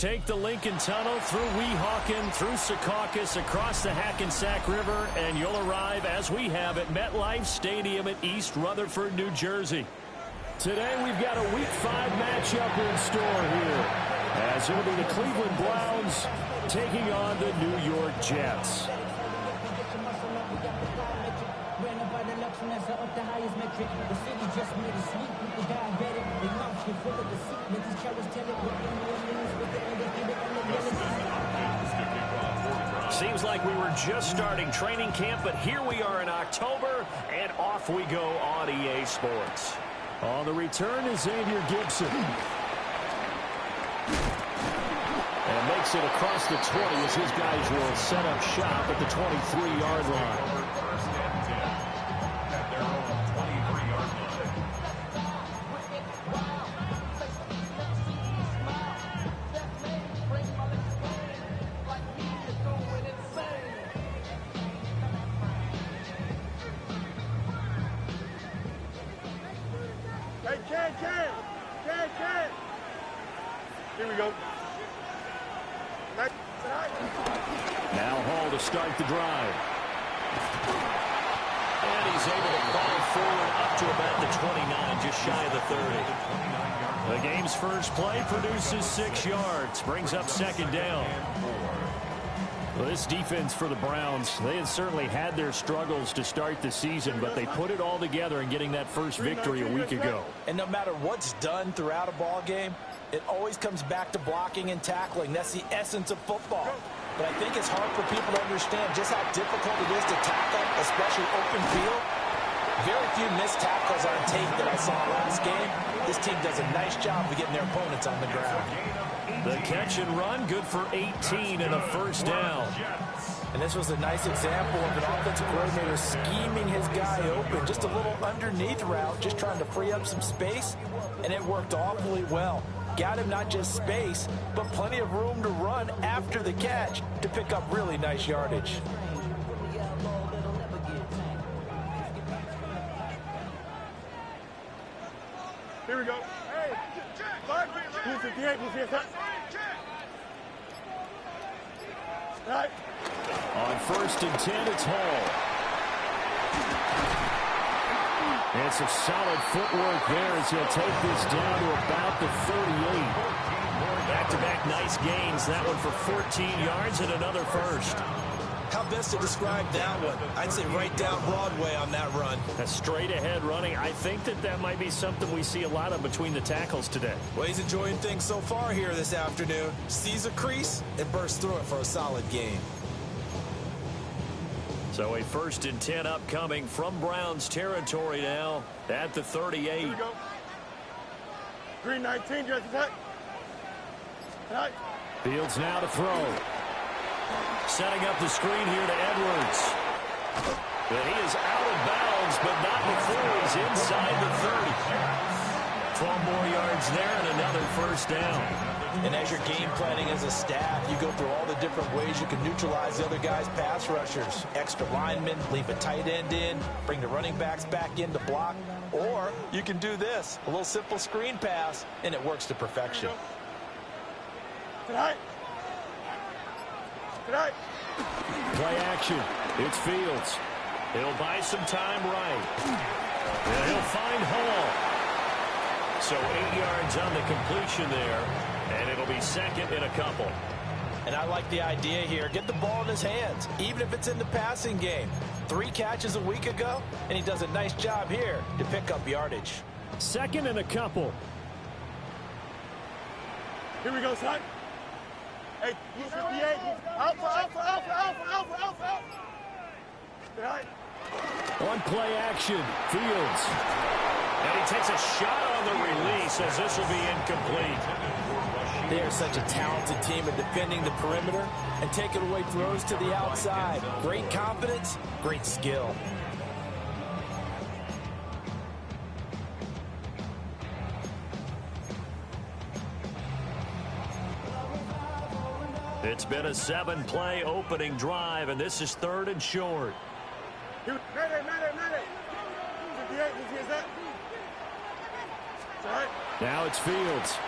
Take the Lincoln Tunnel through Weehawken, through Secaucus, across the Hackensack River, and you'll arrive, as we have, at MetLife Stadium at East Rutherford, New Jersey. Today we've got a Week 5 matchup in store here, as it'll be the Cleveland Browns taking on the New York Jets. Seems like we were just starting training camp, but here we are in October, and off we go on EA Sports. On the return is Xavier Gibson. And makes it across the 20 as his guys will set up shop at the 23-yard line. Here we go. Now Hall to start the drive. And he's able to fall forward up to about the 29, just shy of the 30. The game's first play produces 6 yards, brings up second down. Well, this defense for the Browns, they had certainly had their struggles to start the season, but they put it all together in getting that first victory a week ago. And no matter what's done throughout a ball game, it always comes back to blocking and tackling. That's the essence of football. But I think it's hard for people to understand just how difficult it is to tackle, especially open field. Very few missed tackles on tape that I saw last game. This team does a nice job of getting their opponents on the ground. The catch and run, good for 18 and a first down. And this was a nice example of an offensive coordinator scheming his guy open. Just a little underneath route, just trying to free up some space, and it worked awfully well. Got him not just space, but plenty of room to run after the catch to pick up really nice yardage. Here we go. Hey, who's 58? Who's here? Right. On 1st and 10, it's Hall. And some solid footwork there as he'll take this down to about the 38. Back-to-back nice gains. That one for 14 yards and another first. How best to describe that one? I'd say right down Broadway on that run. A straight-ahead running. I think that might be something we see a lot of between the tackles today. Well, he's enjoying things so far here this afternoon. Sees a crease and bursts through it for a solid gain. So a 1st and 10 upcoming from Browns territory now at the 38. Here we go. Green 19, Jesse Tech. Right. Fields now to throw. Setting up the screen here to Edwards. But he is out of bounds, but not before he's inside the 30. 12 more yards there and another first down. And as you're game planning as a staff, you go through all the different ways you can neutralize the other guy's pass rushers. Extra linemen, leave a tight end in, bring the running backs back in to block. Or you can do this, a little simple screen pass, and it works to perfection. Tonight. Play action. It's Fields. He'll buy some time right. And he'll find Hall. So 8 yards on the completion there. And it'll be second and a couple. And I like the idea here. Get the ball in his hands, even if it's in the passing game. 3 catches a week ago, and he does a nice job here to pick up yardage. Second and a couple. Here we go, son. Hey, who's 58? Alpha. Right. On play action, Fields. And he takes a shot on the release as this will be incomplete. They are such a talented team at defending the perimeter and taking away throws to the outside. Great confidence, great skill. It's been a 7-play opening drive, and this is 3rd and short. Medic. 58, who's that? Now it's Fields.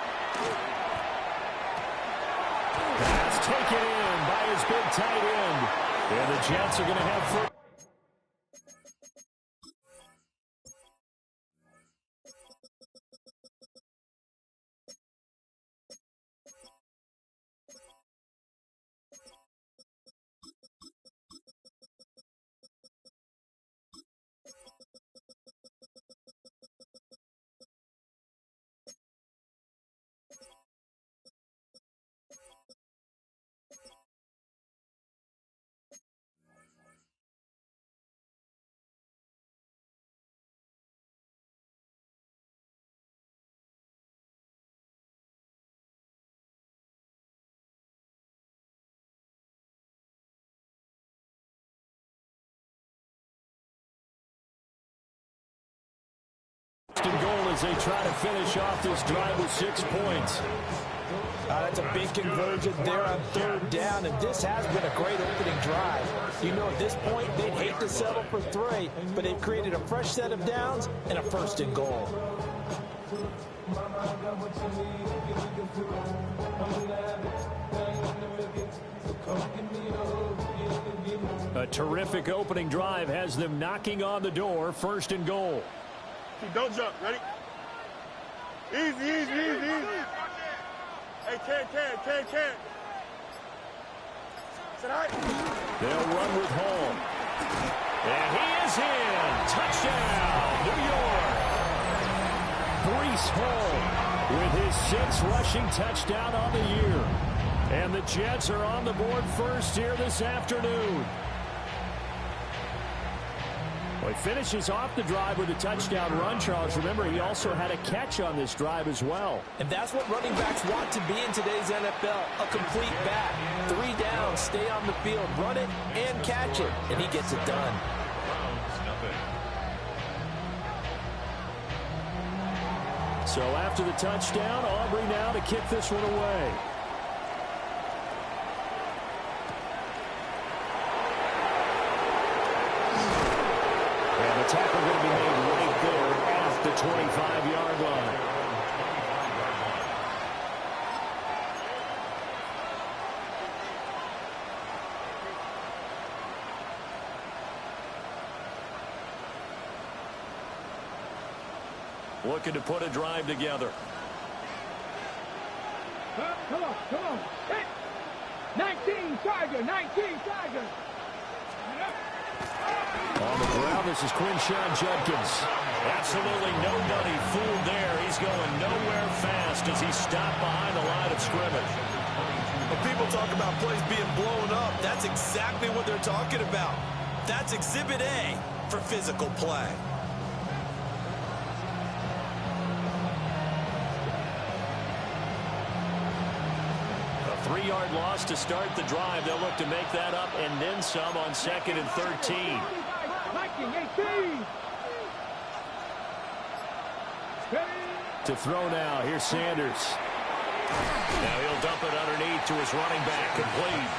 taken in by his big tight end. And the Jets are going to have first. And goal as they try to finish off this drive with 6 points. That's a big conversion there on third down, and this has been a great opening drive. You know, at this point, they'd hate to settle for 3, but they've created a fresh set of downs and a first and goal. A terrific opening drive has them knocking on the door, first and goal. Don't jump. Ready? Easy, easy, easy, easy. Hey, can. Sit high. They'll run with Hall. And he is in. Touchdown, New York. Breece Hall with his 6th rushing touchdown on the year. And the Jets are on the board first here this afternoon. Well, he finishes off the drive with a touchdown run, Charles. Remember, he also had a catch on this drive as well. And that's what running backs want to be in today's NFL, a complete back. 3 downs, stay on the field, run it, and catch it, and he gets it done. So after the touchdown, Aubrey now to kick this one away. The tackle going to be made right there at the 25-yard line. Looking to put a drive together. Come on. Hit. 19 Tiger. On the ground, this is Quinshawn Judkins. Absolutely nobody fooled there. He's going nowhere fast as he's stopped behind the line of scrimmage. When people talk about plays being blown up, that's exactly what they're talking about. That's Exhibit A for physical play. A 3-yard loss to start the drive. They'll look to make that up and then some on 2nd and 13. To throw now, here's Sanders. Now he'll dump it underneath to his running back, complete.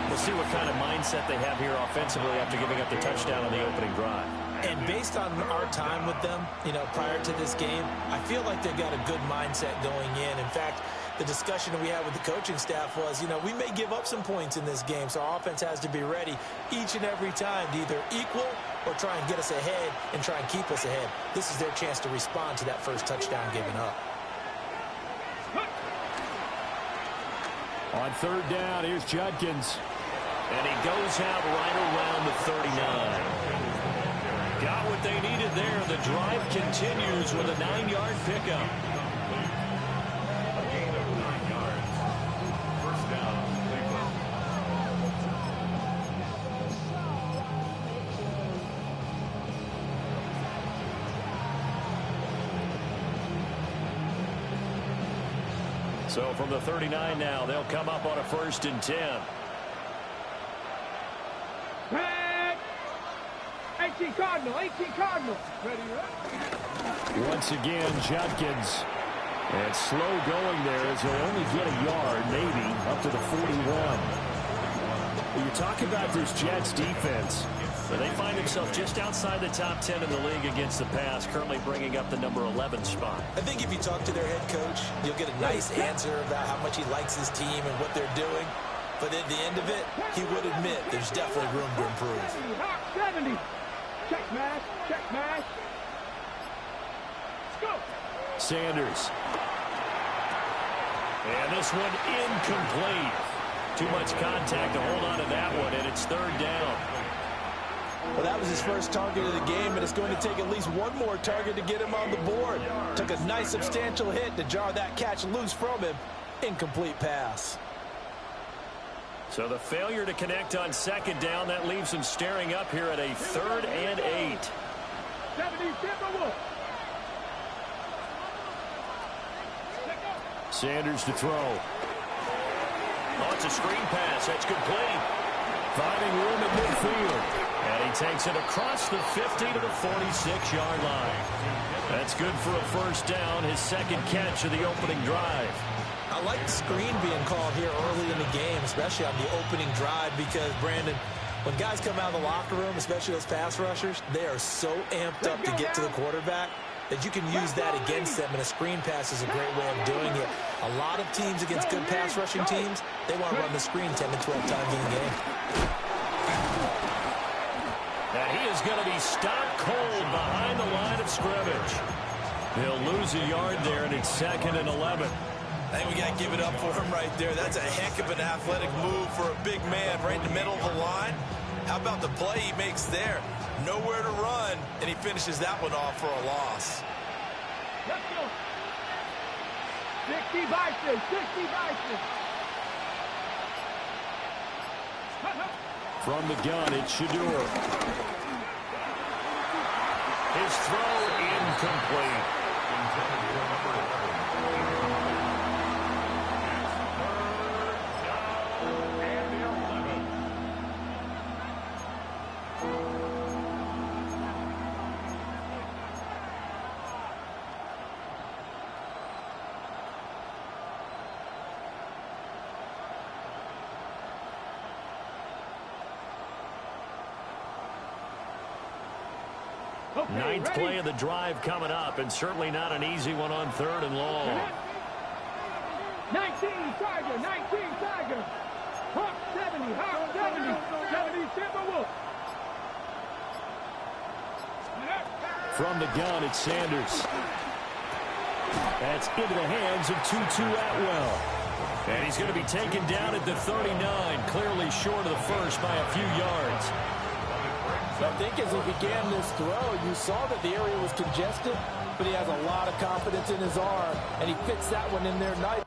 We'll see what kind of mindset they have here offensively after giving up the touchdown on the opening drive. And based on our time with them, prior to this game, I feel like they've got a good mindset going in. In fact, the discussion we had with the coaching staff was, we may give up some points in this game, so our offense has to be ready each and every time to either equal or try and get us ahead and try and keep us ahead. This is their chance to respond to that first touchdown given up. On 3rd down, here's Judkins. And he goes out right around the 39. Got what they needed there. The drive continues with a 9-yard pickup. So from the 39 now, they'll come up on a 1st and 10. 18 Cardinal. Ready. Once again, Judkins. And slow going there as he'll only get a yard, maybe, up to the 41. When you talk about this Jets defense, But they find themselves just outside the top 10 in the league against the pass, currently bringing up the number 11 spot. I think if you talk to their head coach, you'll get a nice answer about how much he likes his team and what they're doing. But at the end of it, he would admit there's definitely room to improve. 70. Check mash. Check mash. Let's go. Sanders. And this one incomplete. Too much contact to hold on to that one, and it's third down. Well, that was his first target of the game, and it's going to take at least one more target to get him on the board. Took a nice substantial hit to jar that catch loose from him. Incomplete pass. So the failure to connect on second down, that leaves him staring up here at a 3rd and 8. 70 Timberwolves. Sanders to throw. Oh, it's a screen pass. That's complete. Finding room at midfield. And he takes it across the 50 to the 46-yard line. That's good for a first down, his second catch of the opening drive. I like the screen being called here early in the game, especially on the opening drive, because, Brandon, when guys come out of the locker room, especially those pass rushers, they are so amped up to get to the quarterback that you can use that against them, and a screen pass is a great way of doing it. A lot of teams against good pass rushing teams, they want to run the screen 10 to 12 times in the game. And he is going to be stopped cold behind the line of scrimmage. He'll lose a yard there, and it's 2nd and 11. I think we got to give it up for him right there. That's a heck of an athletic move for a big man right in the middle of the line. How about the play he makes there? Nowhere to run, and he finishes that one off for a loss. Let's go. 60 Bison. 60 Bison. From the gun, it's Shadur. His throw incomplete. Ninth play of the drive coming up, and certainly not an easy one on 3rd and long. 19 Tiger, 19 Tiger. Hawk 70, Hawk 70, 70 Timberwolves. From the gun, it's Sanders. That's into the hands of Tutu Atwell. And he's going to be taken down at the 39, clearly short of the first by a few yards. I think as he began this throw, you saw that the area was congested, but he has a lot of confidence in his arm, and he fits that one in there nice.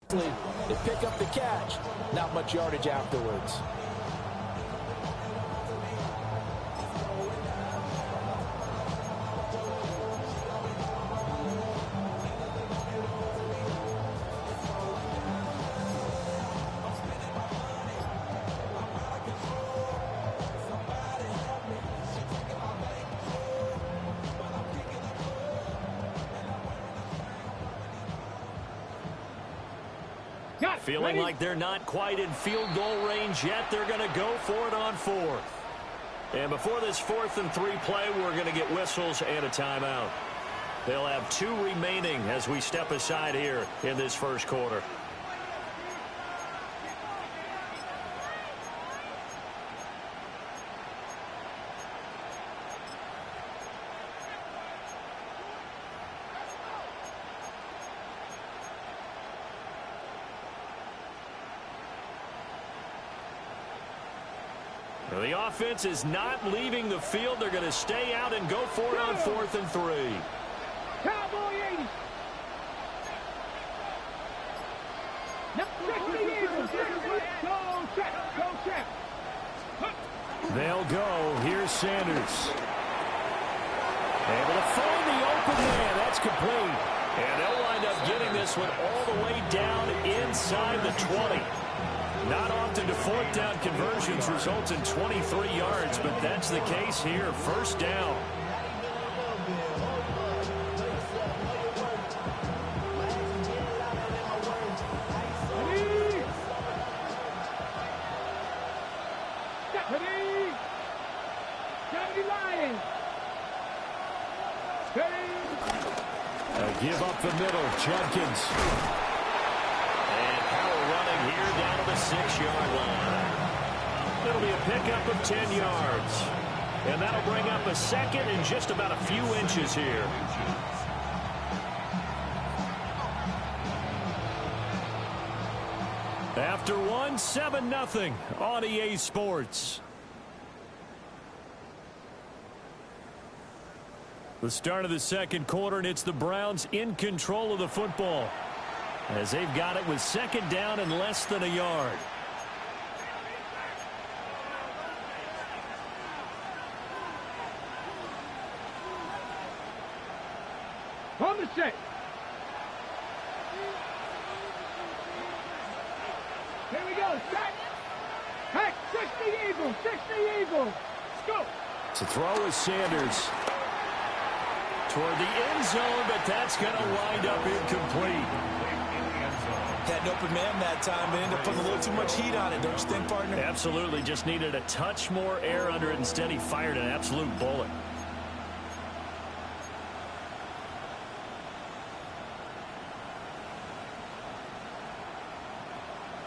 They pick up the catch. Not much yardage afterwards. Feeling like they're not quite in field goal range yet. They're going to go for it on 4th. And before this 4th and 3 play, we're going to get whistles and a timeout. They'll have 2 remaining as we step aside here in this first quarter. The offense is not leaving the field. They're going to stay out and go for it on 4th and 3. Cowboy 80. Now, check the Eagles. Go check. Go check. Sanders. Able to find the open man. That's complete. And they'll wind up getting this one all the way down inside the 20. Not often do fourth down conversions result in 23 yards, but that's the case here. First down. Give up the middle, Judkins. And power running here down to the 6-yard line. It'll be a pickup of 10 yards. And that'll bring up a second and just about a few inches here. After one, 7-0 on EA Sports. The start of the second quarter, and it's the Browns in control of the football as they've got it with second down and less than a yard. On the set. Here we go. Set. Heck, 60 Eagles. 60 Eagles. Let's go. To throw is Sanders. Toward the end zone, but that's going to wind up incomplete. Had an open man that time, but ended up putting a little too much heat on it, don't you think, partner? Absolutely. Just needed a touch more air under it. Instead, he fired an absolute bullet.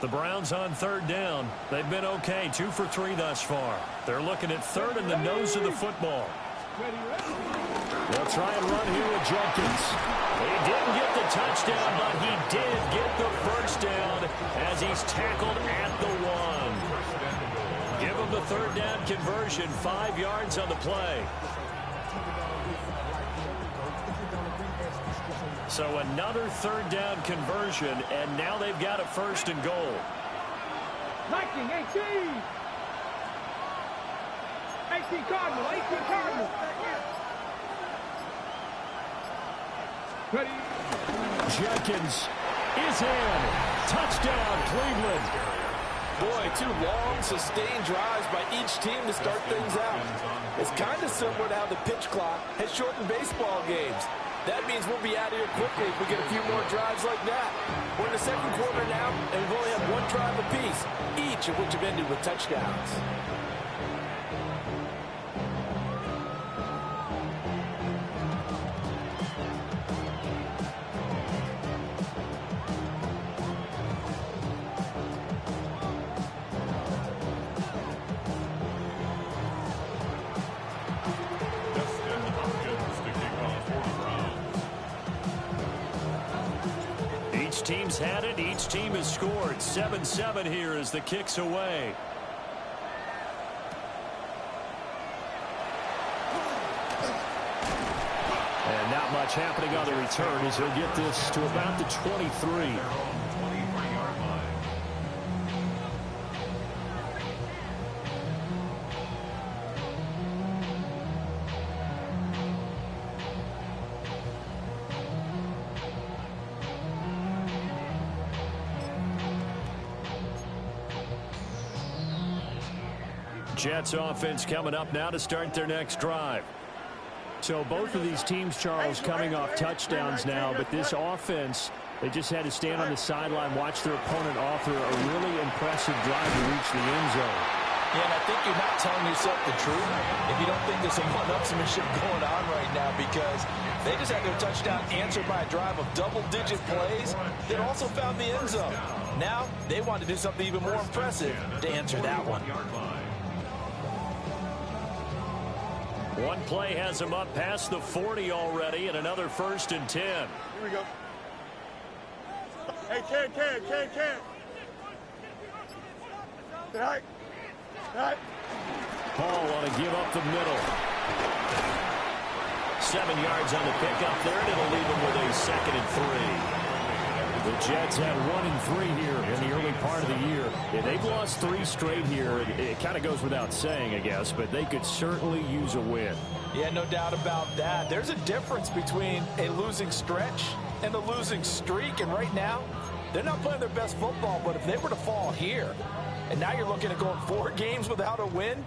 The Browns on third down. They've been okay, 2 for 3 thus far. They're looking at third in the nose of the football. They'll try and run here with Judkins. He didn't get the touchdown, but he did get the first down as he's tackled at the 1. Give him the third down conversion, 5 yards on the play. So another third down conversion, and now they've got a first and goal. 19, 18 Cardinal, 18 Cardinal. Ready. Judkins is in. Touchdown, Cleveland. Boy, 2 long, sustained drives by each team to start things out. It's kind of similar to how the pitch clock has shortened baseball games. That means we'll be out of here quickly if we get a few more drives like that. We're in the second quarter now, and we've only had 1 drive apiece, each of which have ended with touchdowns. Each team's had it. Each team has scored. 7-7 here as the kick's away. And not much happening on the return as he'll get this to about the 23. Jets offense coming up now to start their next drive. So both of these teams, Charles, coming off touchdowns now, but this offense, they just had to stand on the sideline, watch their opponent author a really impressive drive to reach the end zone. Yeah, and I think you're not telling yourself the truth if you don't think there's some one-upsmanship going on right now, because they just had their touchdown answered by a drive of double-digit plays that also found the end zone. Now they want to do something even more impressive to answer that one. One play has him up past the 40 already, and another 1st and 10. Here we go. Hey, Ken. Right. Paul want to give up the middle. 7 yards on the pickup there, and it'll leave him with a 2nd and 3. The Jets had 1-3 here in the early part of the year. Yeah, they've lost 3 straight here. It kind of goes without saying, I guess, but they could certainly use a win. Yeah, no doubt about that. There's a difference between a losing stretch and a losing streak, and right now, they're not playing their best football, but if they were to fall here, and now you're looking at going 4 games without a win,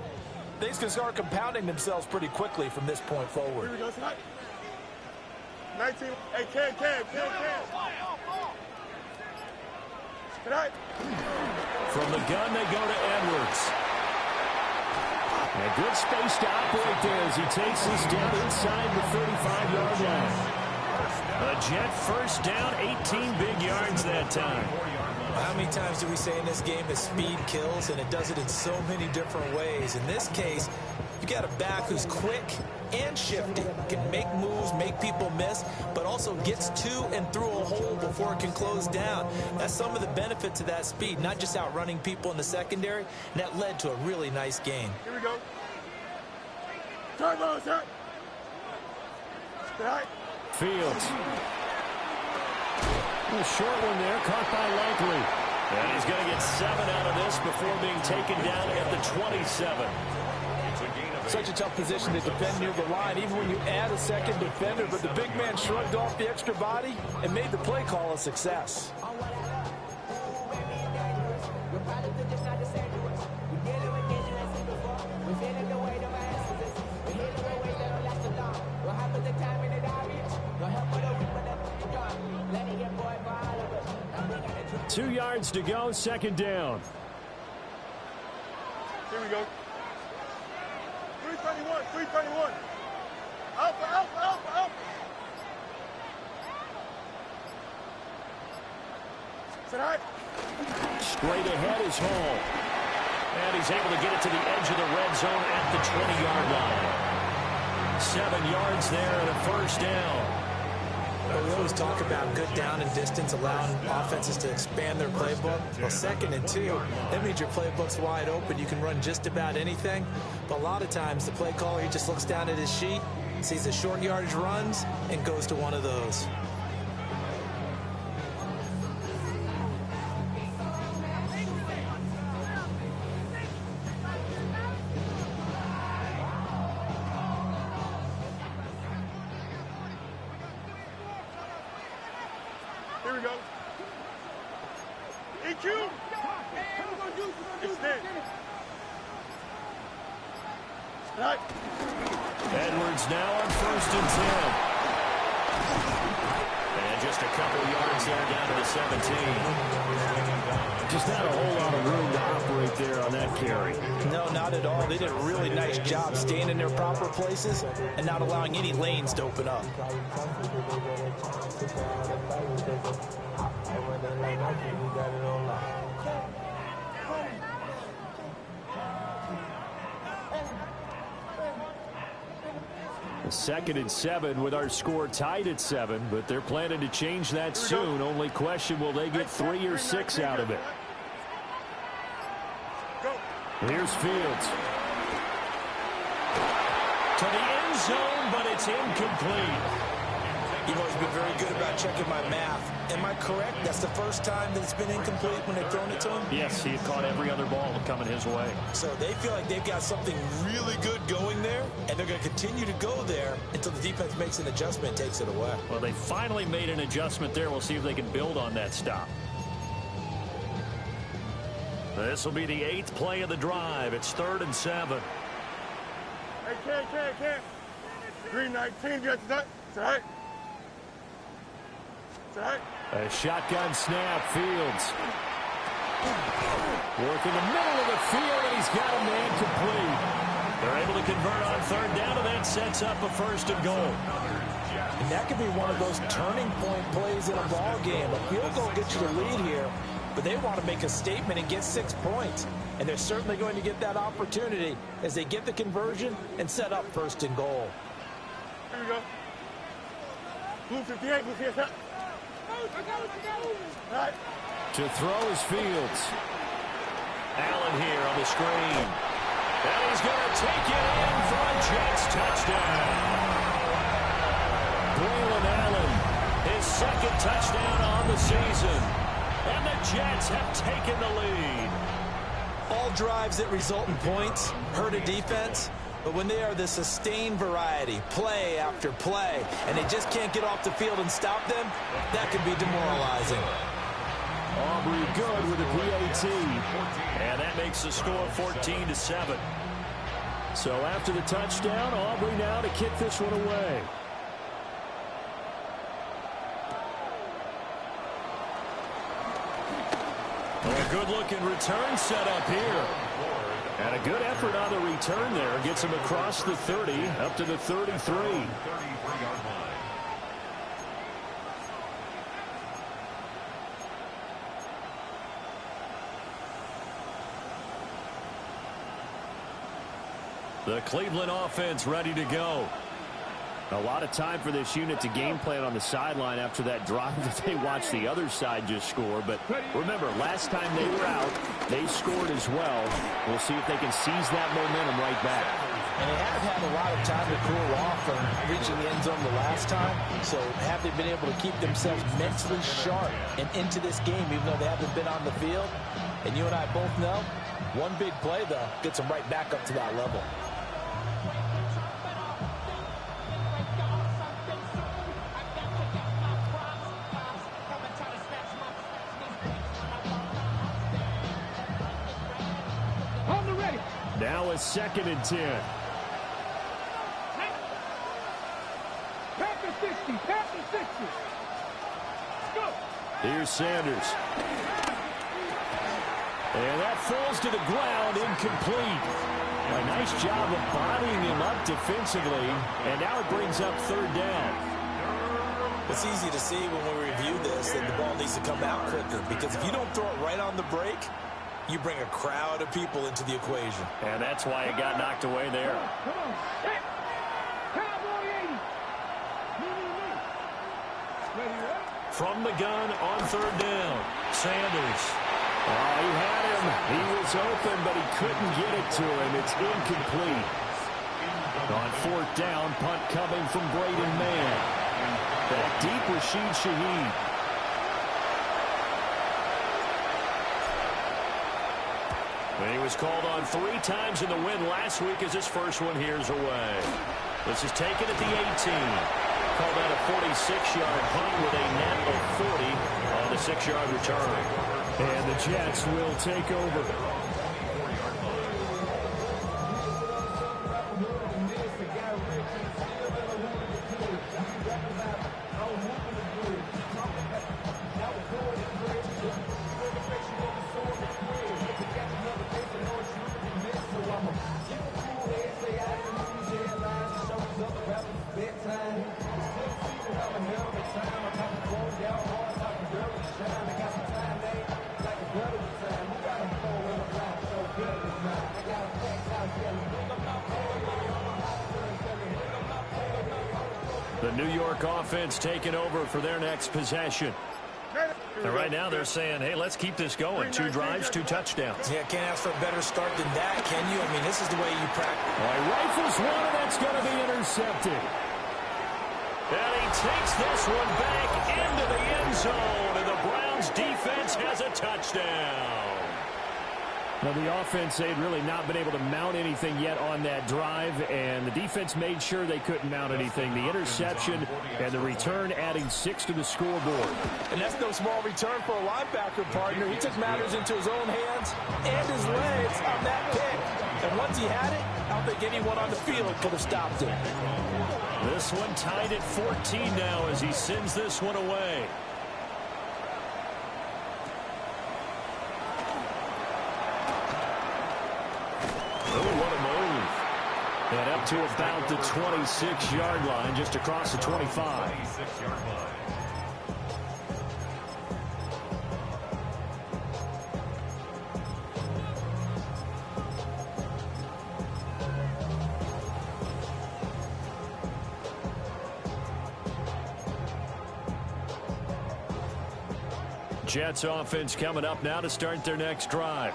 things can start compounding themselves pretty quickly from this point forward. Here we go, tonight. 19. Hey, Cam. Tonight. From the gun, they go to Edwards. A good space to operate there as he takes this down inside the 35-yard line. A Jet first down, 18 big yards that time. How many times do we say in this game that speed kills, and it does it in so many different ways? In this case, you got a back who's quick and shifty, can make moves, make people miss, but also gets to and through a hole before it can close down. That's some of the benefits of that speed, not just outrunning people in the secondary, and that led to a really nice gain. Here we go. Turn, Lowe, turn. Tonight. Fields. A short one there, caught by Likely. And he's going to get 7 out of this before being taken down at the 27. Such a tough position to defend near the line, even when you add a second defender, but the big man shrugged off the extra body and made the play call a success. Two yards to go, second down. Here we go. 321. Alpha. Tonight. Straight ahead is Hall. And he's able to get it to the edge of the red zone at the 20-yard line. 7 yards there and a first down. We always talk about good down and distance, allowing offenses to expand their playbook. Well, 2nd and 2, that means your playbook's wide open. You can run just about anything. But a lot of times, the play caller, he just looks down at his sheet, sees the short yardage runs, and goes to one of those. Here we go. EQ. Extend. Tonight. Edwards now on 1st and 10. And just a couple yards there down to the 17. Just not a whole lot of room to operate there on that carry. No, not at all. They did a really nice job staying in their proper places and not allowing any lanes to open up. A 2nd and 7 with our score tied at 7, but they're planning to change that soon. Only question, will they get 3 or 6 out of it? Here's Fields. To the end zone, but it's incomplete. You've always been very good about checking my math. Am I correct? That's the first time that it's been incomplete when they've thrown it to him? Yes, he had caught every other ball coming his way. So they feel like they've got something really good going there, and they're going to continue to go there until the defense makes an adjustment and takes it away. Well, they finally made an adjustment there. We'll see if they can build on that stop. This will be the 8th play of the drive. It's 3rd and 7. Hey, Cam. 319, you got tonight. A shotgun snap, Fields. Working the middle of the field, and he's got a man complete. They're able to convert on 3rd down, and that sets up a 1st and goal. And that could be one of those turning point plays in a ball game. A field goal gets you the lead here, but they want to make a statement and get 6 points. And they're certainly going to get that opportunity as they get the conversion and set up 1st and goal. Here we go. Blue 58. Right. To throw is Fields. Allen here on the screen. And he's going to take it in for a Jets touchdown. Braylon Allen, his second touchdown on the season. And the Jets have taken the lead. All drives that result in points hurt a defense, but when they are the sustained variety, play after play, and they just can't get off the field and stop them, that can be demoralizing. Aubrey good with a PAT. And that makes the score 14-7. So after the touchdown, Aubrey now to kick this one away. A good-looking return set up here. And a good effort on the return there. Gets him across the 30, up to the 33. The Cleveland offense ready to go. A lot of time for this unit to game plan on the sideline after that drive that they watched the other side just score. But remember, last time they were out, they scored as well. We'll see if they can seize that momentum right back. And they have had a lot of time to cool off from reaching the end zone the last time. So have they been able to keep themselves mentally sharp and into this game, even though they haven't been on the field? And you and I both know, one big play, though, gets them right back up to that level. Now a 2nd and 10. Pack the 60. Pack the 60. Let's go. Here's Sanders. And that falls to the ground, incomplete. A nice job of bodying him up defensively. And now it brings up 3rd down. It's easy to see when we review this that the ball needs to come out quicker, because if you don't throw it right on the break, you bring a crowd of people into the equation. And that's why it got knocked away there. Come on. Hey. Cowboy 80. Ready, ready? From the gun on 3rd down. Sanders. Oh, he had him. He was open, but he couldn't get it to him. It's incomplete. On 4th down, punt coming from Braden Mann. Back deep, Rashid Shaheed. And he was called on 3 times in the win last week as his first one here's away. This is taken at the 18. Called out a 46-yard punt with a net of 40 on the 6-yard return. And the Jets will take over. The New York offense taking over for their next possession. And right now they're saying, hey, let's keep this going. 2 drives, 2 touchdowns. Yeah, can't ask for a better start than that, can you? I mean, this is the way you practice. Well, he rifles one, and that's going to be intercepted. And he takes this one back into the end zone, and the Browns defense has a touchdown. Well, the offense, they'd really not been able to mount anything yet on that drive, and the defense made sure they couldn't mount anything. The interception and the return adding 6 to the scoreboard. And that's no small return for a linebacker partner. He took matters into his own hands and his legs on that pick. And once he had it, I don't think anyone on the field could have stopped it. This one tied at 14 now as he sends this one away. Oh, what a move. And up to about the 26-yard line, just across the 25. Jets offense coming up now to start their next drive.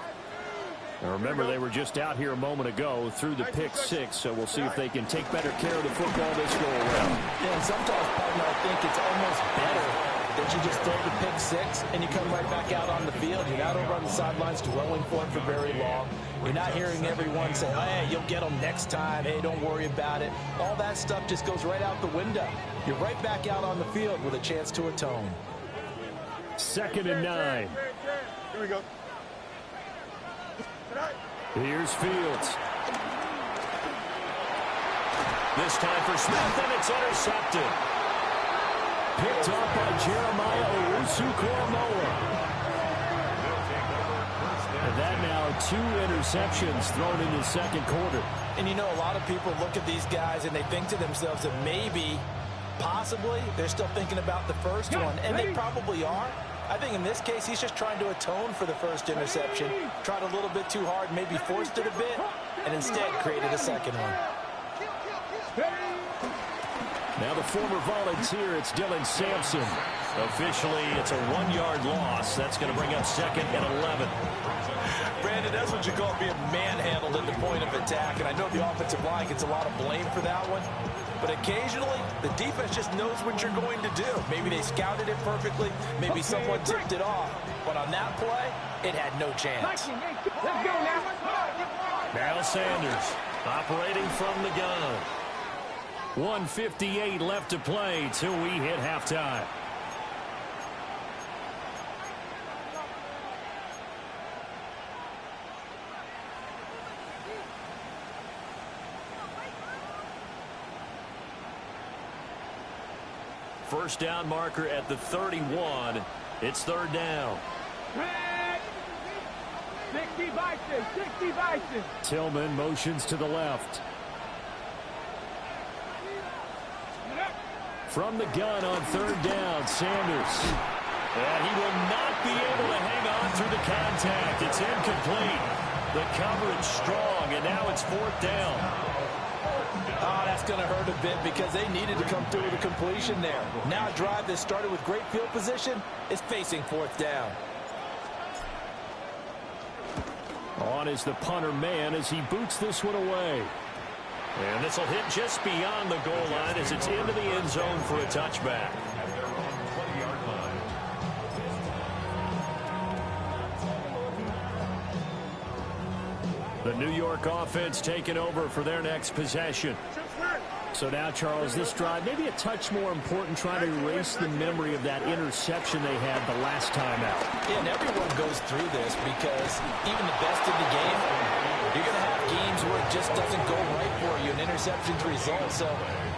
Now remember, they were just out here a moment ago through the pick 6, so we'll see if they can take better care of the football this go around. Yeah, and sometimes, partner, I think it's almost better that you just throw the pick six and you come right back out on the field. You're not over on the sidelines dwelling for it for very long. You're not hearing everyone say, hey, you'll get them next time. Hey, don't worry about it. All that stuff just goes right out the window. You're right back out on the field with a chance to atone. 2nd and 9. Here we go. Here's Fields. This time for Smith, and it's intercepted. Picked up by Jeremiah Owusu-Koramoah. And that now 2 interceptions thrown in the second quarter. And you know, a lot of people look at these guys and they think to themselves that maybe, possibly, they're still thinking about the first one, and they probably are. I think in this case, he's just trying to atone for the first interception. Tried a little bit too hard, maybe forced it a bit, and instead created a second one. Now the former Volunteer, it's Dylan Sampson. Officially, it's a 1-yard loss. That's going to bring up 2nd and 11. Brandon, that's what you call being manhandled at the point of attack, and I know the offensive line gets a lot of blame for that one. But occasionally, the defense just knows what you're going to do. Maybe they scouted it perfectly. Maybe someone tipped it off. But on that play, it had no chance. Let's go now. Now Sanders operating from the gun. 1:58 left to play till we hit halftime. First down marker at the 31. It's 3rd down. 60 Vikings, 60 Vikings. Tillman motions to the left. From the gun on 3rd down, Sanders. And he will not be able to hang on through the contact. It's incomplete. The coverage strong, and now it's 4th down. Oh, that's going to hurt a bit because they needed to come through with a completion there. Now a drive that started with great field position is facing 4th down. On is the punter man as he boots this one away. And this will hit just beyond the goal line as it's into the end zone for a touchback. The New York offense taking over for their next possession. So now, Charles, this drive maybe a touch more important, trying to erase the memory of that interception they had the last time out. Yeah, and everyone goes through this because even the best in the game, you're going to have games where it just doesn't go right for you, an interception's result. So,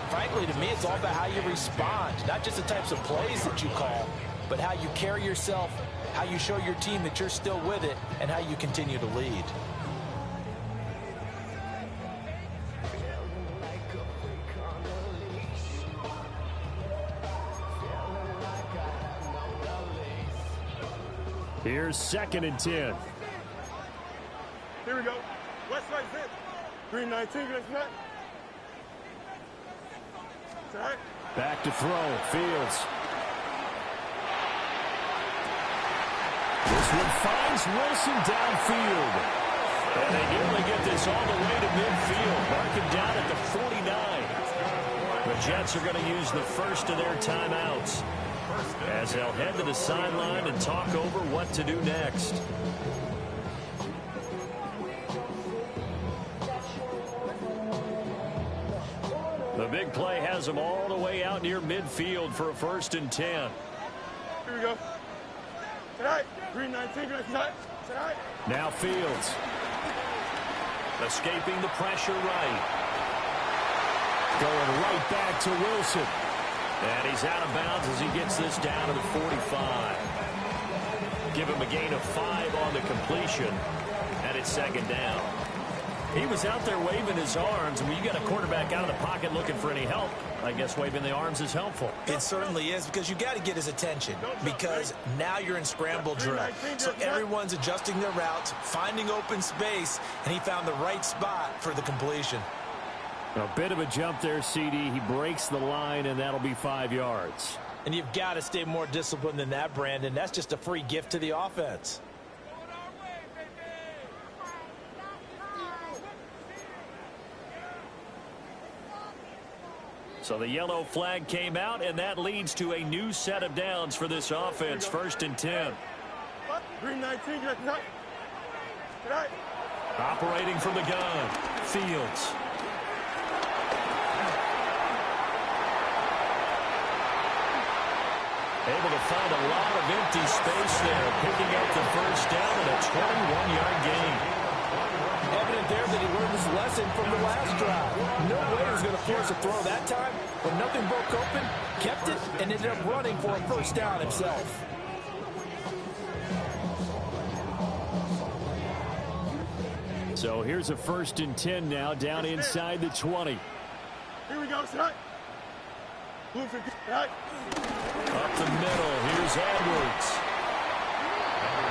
frankly, to me, it's all about how you respond, not just the types of plays that you call, but how you carry yourself, how you show your team that you're still with it, and how you continue to lead. Here's 2nd and 10. Here we go. West side fit. 319, good net. Right. Back to throw. Fields. This one finds Wilson downfield. And they nearly get this all the way to midfield. Marking down at the 49. The Jets are going to use the first of their timeouts as they'll head to the sideline and talk over what to do next. The big play has them all the way out near midfield for a 1st and 10. Here we go. Tonight, 319, good net. Tonight. Now Fields. Escaping the pressure right. Going right back to Wilson. And he's out of bounds as he gets this down to the 45. Give him a gain of 5 on the completion. And it's 2nd down. He was out there waving his arms. I mean, you got a quarterback out of the pocket looking for any help. I guess waving the arms is helpful. It certainly is, because you got to get his attention, because now you're in scramble drill. So everyone's adjusting their routes, finding open space, and he found the right spot for the completion. A bit of a jump there, CD. He breaks the line, and that'll be 5 yards. And you've got to stay more disciplined than that, Brandon. That's just a free gift to the offense. So the yellow flag came out, and that leads to a new set of downs for this offense. 1st and 10. Green 19, get right. Operating from the gun, Fields. Able to find a lot of empty space there, picking up the 1st down and a 21-yard gain. Evident there that he learned his lesson from the last drive. No way he was going to force a throw that time. When nothing broke open, kept it, and ended up running for a 1st down himself. So here's a 1st and 10 now, down inside the 20. Here we go, son. Right. Up the middle, here's Edwards.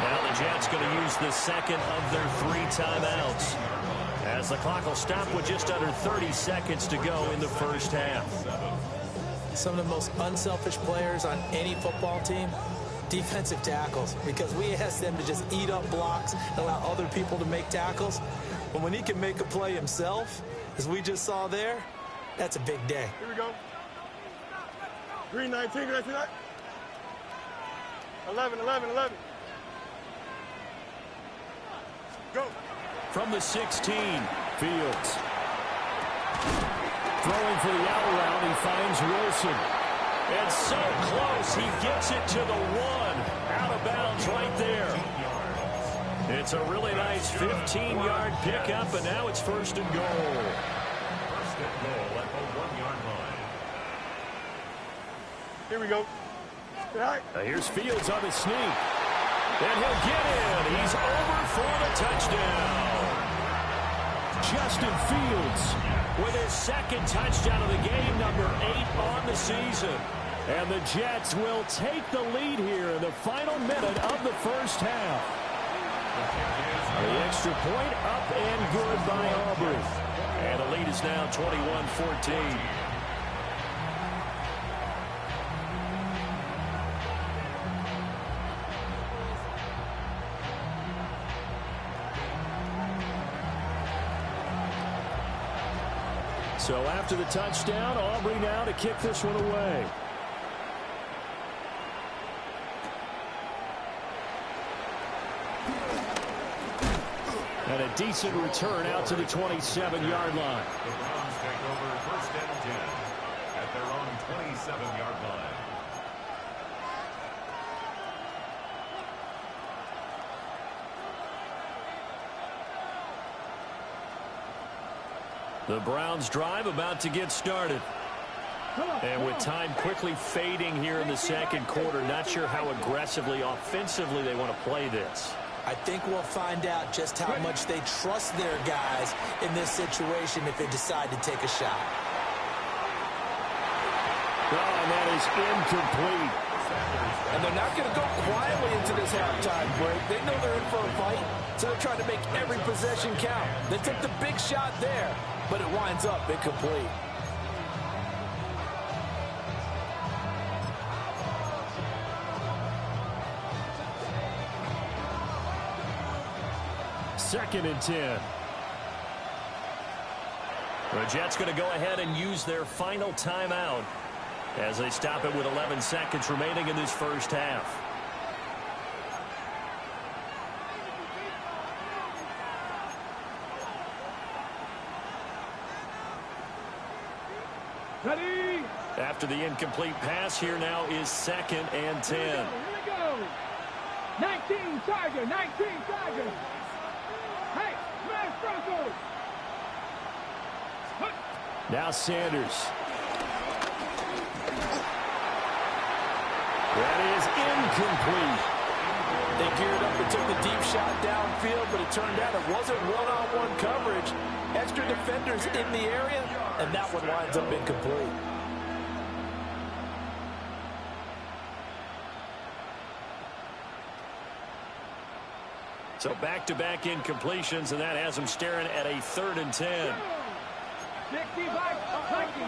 Now the Jets going to use the 2nd of their 3 timeouts, as the clock will stop with just under 30 seconds to go in the 1st half. Some of the most unselfish players on any football team, defensive tackles, because we ask them to just eat up blocks and allow other people to make tackles. But when he can make a play himself, as we just saw there, that's a big day. Here we go. Green 19, get right. 11. Go. From the 16, Fields. Throwing for the out route, he finds Wilson. And so close, he gets it to the 1. Out of bounds right there. It's a really nice 15-yard pickup, and now it's 1st and goal. 1st and goal at the 1-yard line. Here we go. Right. Here's Fields on the sneak. And he'll get in. He's over for the touchdown. Justin Fields with his 2nd touchdown of the game, number 8 on the season. And the Jets will take the lead here in the final minute of the 1st half. The extra point up and good by Aubrey. And the lead is now 21-14. So after the touchdown, Aubrey now to kick this one away. And a decent return out to the 27-yard line. The Browns take over 1st and 10 at their own 27-yard line. The Browns drive about to get started. And with time quickly fading here in the 2nd quarter, not sure how aggressively, offensively they want to play this. I think we'll find out just how much they trust their guys in this situation if they decide to take a shot. Oh, and that is incomplete. And they're not going to go quietly into this halftime break. They know they're in for a fight, so they're trying to make every possession count. They took the big shot there, but it winds up incomplete. Second and 10. The Jets going to go ahead and use their final timeout as they stop it with 11 seconds remaining in this 1st half. Ready? After the incomplete pass, here now is 2nd and 10. Here we go. 19 Tiger, 19 Tiger. Hey, smash Broncos. Now Sanders. That is incomplete. They geared up and took the deep shot downfield, but it turned out it wasn't one-on-one coverage. Extra defenders in the area, and that one winds up incomplete. So back-to-back incompletions, and that has them staring at a 3rd and 10. 60 back, 19,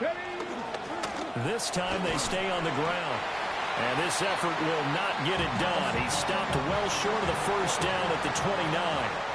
18. This time they stay on the ground. And this effort will not get it done. He stopped well short of the 1st down at the 29.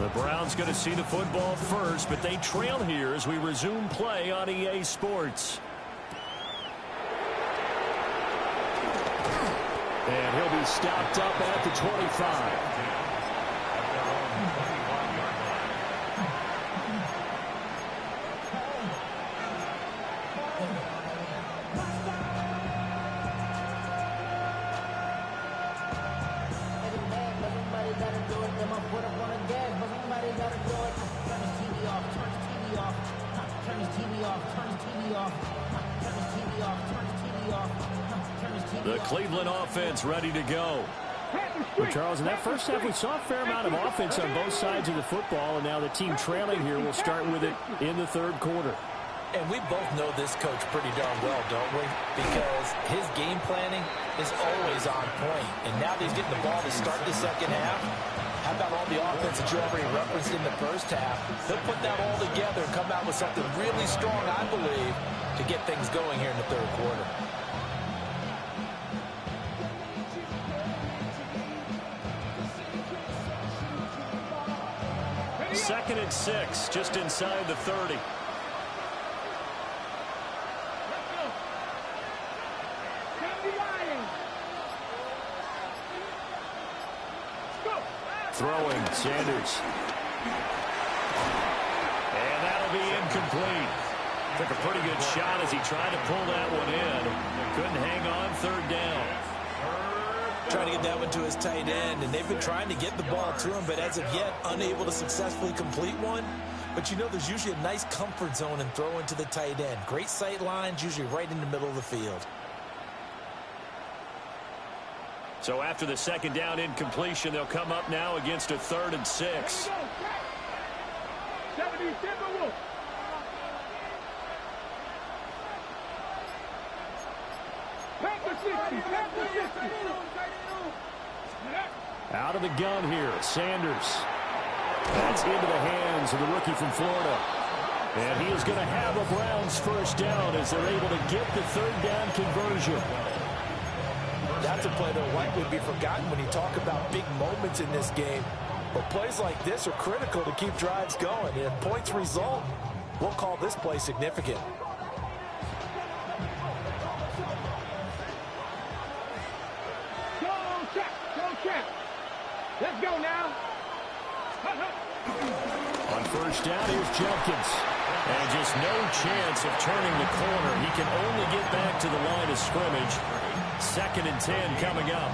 The Browns going to see the football first, but they trail here as we resume play on EA Sports. And he'll be stopped up at the 25. The Cleveland offense ready to go. Well, Charles, in that first half, we saw a fair amount of offense on both sides of the football, and now the team trailing here will start with it in the third quarter. And we both know this coach pretty darn well, don't we? Because his game planning is always on point. And now that he's getting the ball to start the second half, how about all the offense that you already referenced in the first half? He'll put that all together and come out with something really strong, I believe, to get things going here in the third quarter. Second and 6, just inside the 30. Throwing, Sanders. And that'll be incomplete. Took a pretty good shot as he tried to pull that one in. Couldn't hang on, third down. Trying to get that one to his tight end, and they've been trying to get the ball to him, but as of yet, unable to successfully complete one. But you know, there's usually a nice comfort zone in throwing to the tight end. Great sight lines, usually right in the middle of the field. So after the second down incompletion, they'll come up now against a 3rd and 6. Out of the gun here, Sanders. That's into the hands of the rookie from Florida. And he is going to have a Browns first down as they're able to get the third down conversion. That's a play that likely would be forgotten when you talk about big moments in this game. But plays like this are critical to keep drives going. And if points result, we'll call this play significant. Let's go now. On first down, here's Jenkins. And just no chance of turning the corner. He can only get back to the line of scrimmage. 2nd and 10 coming up.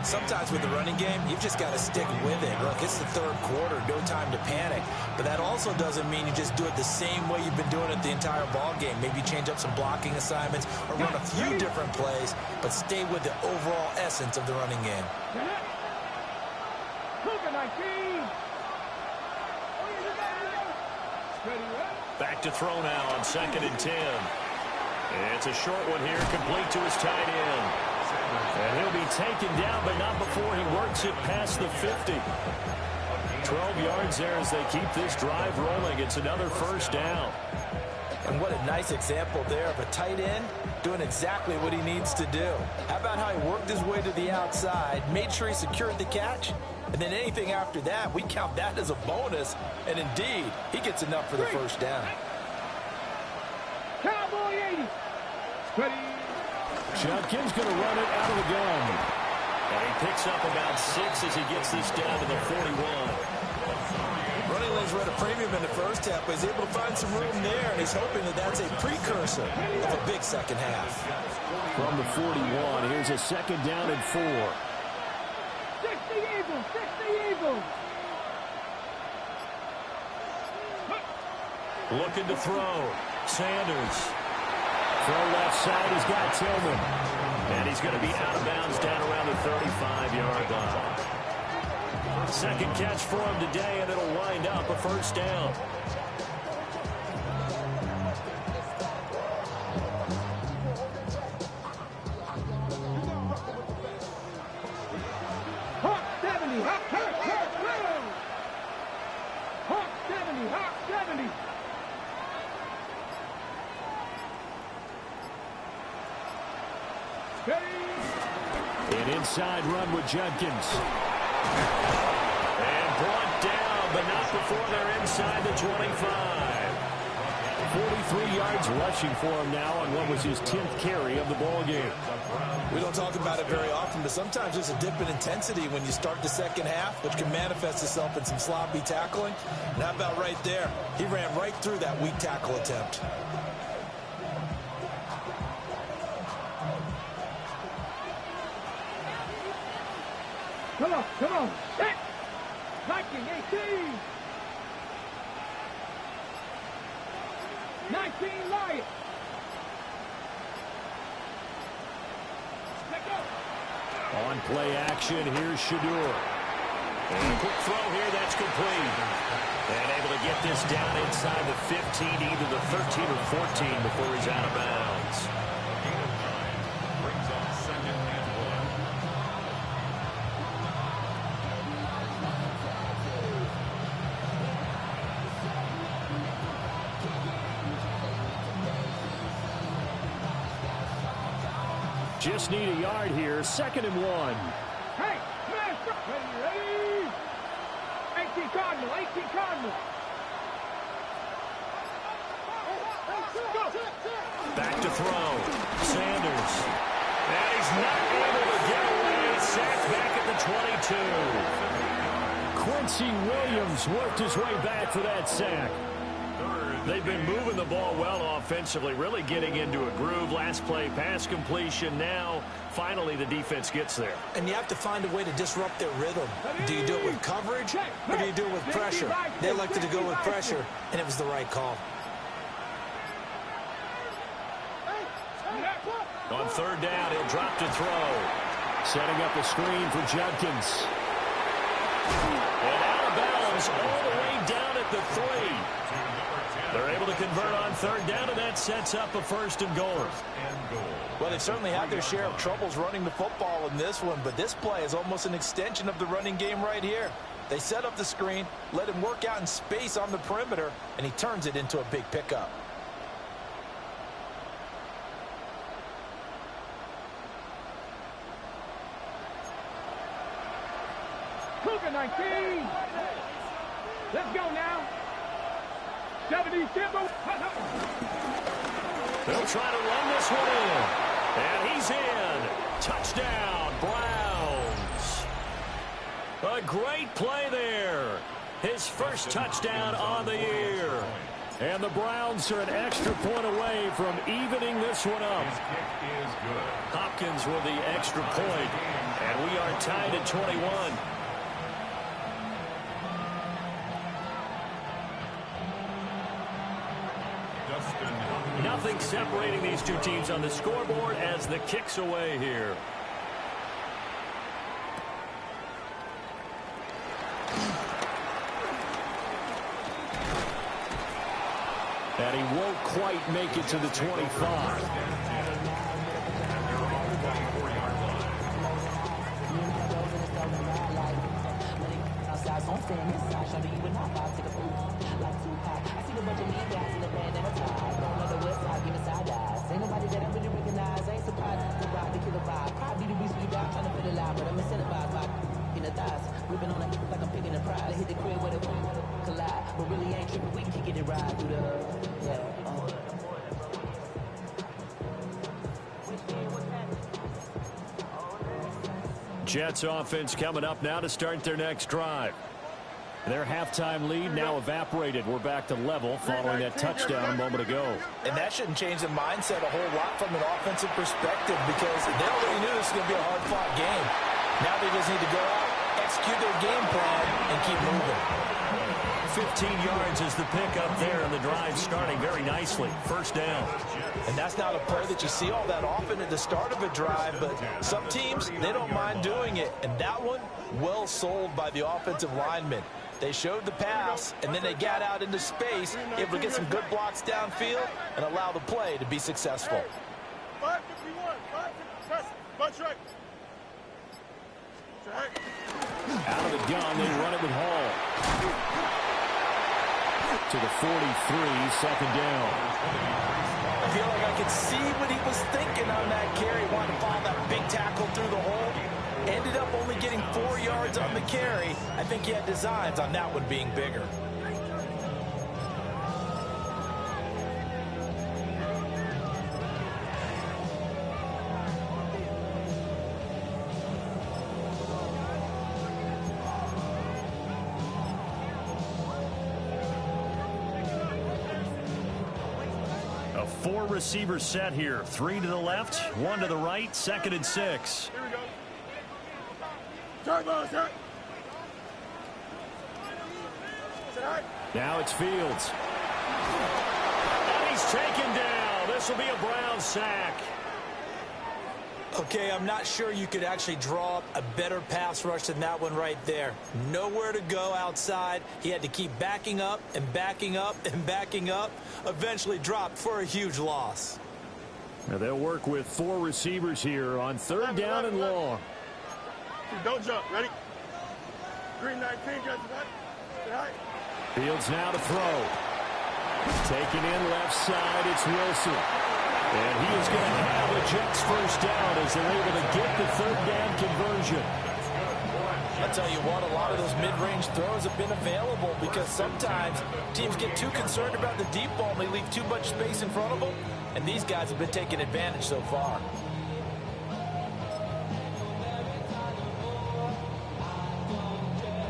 Sometimes with the running game, you've just got to stick with it. Look, it's the third quarter, no time to panic. But that also doesn't mean you just do it the same way you've been doing it the entire ball game. Maybe change up some blocking assignments or run a few different plays, but stay with the overall essence of the running game. Back to throw now on 2nd and 10. It's a short one here, complete to his tight end. And he'll be taken down, but not before he works it past the 50. 12 yards there as they keep this drive rolling. It's another first down. And what a nice example there of a tight end doing exactly what he needs to do. How about how he worked his way to the outside, made sure he secured the catch, and then anything after that, we count that as a bonus. And indeed, he gets enough for the first down. Cowboy 80. Jenkins going to run it out of the gun. And he picks up about 6 as he gets this down to the 41. Running lanes were at a premium in the first half, but he's able to find some room there, and he's hoping that that's a precursor of a big second half. From the 41, here's a 2nd down and 4. 60 Eagles, 60 Eagles. Looking to throw. Sanders. Throw left side, he's got Tillman. And he's going to be out of bounds down around the 35-yard line. Second catch for him today, and it'll wind up a first down. An inside run with Judkins. And brought down, but not before they're inside the 25. 43 yards rushing for him now on what was his 10th carry of the ball game. We don't talk about it very often, but sometimes there's a dip in intensity when you start the second half, which can manifest itself in some sloppy tackling. And how about right there? He ran right through that weak tackle attempt. Come on. Hit. 19, 19 Lions. On play action, here's Shadur. And a quick throw here, that's complete. And able to get this down inside the 15, either the 13 or 14 before he's out of bounds. Brings up 2nd and 1. Just need a yard here, 2nd and 1. Hey, smash. Ready. 18 Cardinal. Back to throw. Sanders. And he's not able to get away. Sacked back at the 22. Quincy Williams worked his way back for that sack. They've been moving the ball well offensively, really getting into a groove. Last play, pass completion. Now, finally, the defense gets there. And you have to find a way to disrupt their rhythm. Do you do it with coverage, or do you do it with pressure? They elected to go with pressure, and it was the right call. On 3rd down, he'll drop to throw. Setting up a screen for Judkins. And out of bounds all the way down at the 3. They're able to convert on 3rd down, and that sets up a 1st and goal. Well, they've certainly had their share of troubles running the football in this one, but this play is almost an extension of the running game right here. They set up the screen, let him work out in space on the perimeter, and he turns it into a big pickup. Cougar 19. Let's go now. 70 Timber. They'll try to run this one in. And he's in. Touchdown, Browns. A great play there. His first touchdown on the year. And the Browns are an extra point away from evening this one up. Hopkins with the extra point. And we are tied at 21. Nothing separating these two teams on the scoreboard as the kick's away here. And he won't quite make it to the 25. We've been on a like I'm picking a pride. I hit the crib with a collide, but really ain't tripping. We can kick it and ride through the Jets offense coming up now to start their next drive. Their halftime lead now evaporated. We're back to level following that touchdown a moment ago. And that shouldn't change the mindset a whole lot from an offensive perspective because they already knew this was going to be a hard-fought game. Now they just need to go out, execute their game plan, and keep moving. 15 yards is the pickup there, and the drive starting very nicely. First down. And that's not a play that you see all that often at the start of a drive, but some teams, they don't mind doing it. And that one, well sold by the offensive lineman. They showed the pass, and then they got out into space, able to get some good blocks downfield and allow the play to be successful. 551, 550, bunch right. Out of the gun, they run it with Hall. To the 43, second down. I feel like I could see what he was thinking on that carry. Wanted to follow that big tackle through the hole. Ended up only getting 4 yards on the carry. I think he had designs on that one being bigger. A 4-receiver set here. 3 to the left, 1 to the right, 2nd and 6. Here we go. Turn, ball, turn. Now it's Fields. And he's taken down. This will be a Brown sack. Okay, I'm not sure you could actually draw up a better pass rush than that one right there. Nowhere to go outside. He had to keep backing up and backing up and backing up. Eventually dropped for a huge loss. Now they'll work with 4 receivers here on 3rd down and long. Don't jump. Ready? Green 19, get right. Fields now to throw. Taken in left side, it's Wilson. And he is going to have the Jets first down as they're able to get the 3rd down conversion. I'll tell you what, a lot of those mid-range throws have been available because sometimes teams get too concerned about the deep ball and they leave too much space in front of them. And these guys have been taking advantage so far.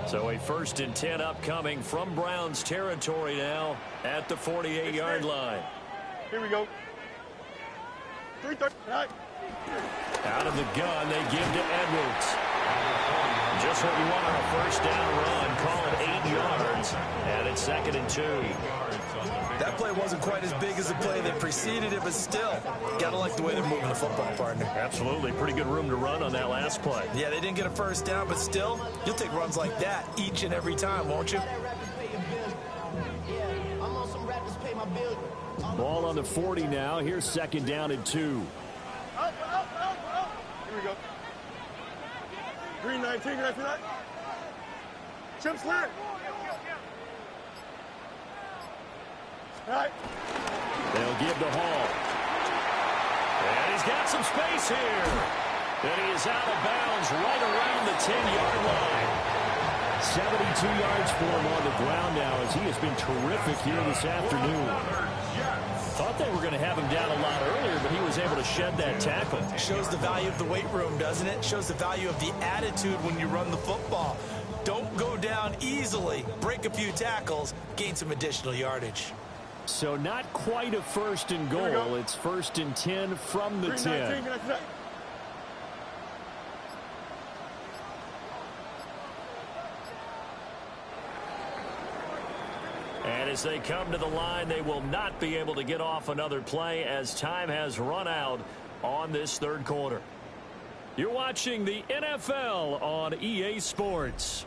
So a 1st and 10 upcoming from Browns territory now at the 48-yard line. Here we go. 3-30. Right. Out of the gun, they give to Edwards. Just what you want on a 1st down run. Call it 8 yards. And it's 2nd and 2. That play wasn't quite as big as the play that preceded it, but still, gotta like the way they're moving the football, partner. Absolutely. Pretty good room to run on that last play. Yeah, they didn't get a 1st down, but still, you'll take runs like that each and every time, won't you? Ball on the 40 now. Here's 2nd down and 2. Up. Here we go. Green 19, get that. Chip slant. Right. They'll give to Hall. And he's got some space here. And he is out of bounds right around the 10-yard line. 72 yards for him on the ground now as he has been terrific here this afternoon. Thought they were going to have him down a lot earlier, but he was able to shed that tackle. Shows the value of the weight room, doesn't it? Shows the value of the attitude when you run the football. Don't go down easily. Break a few tackles. Gain some additional yardage. So not quite a 1st and goal. It's 1st and 10 from the 10. And as they come to the line, they will not be able to get off another play as time has run out on this 3rd quarter. You're watching the NFL on EA Sports.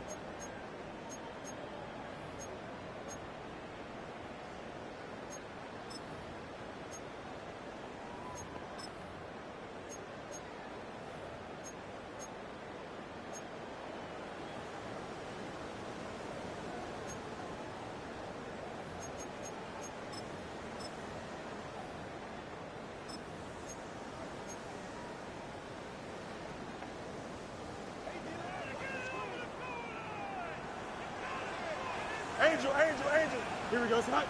Angel. Here we go, son.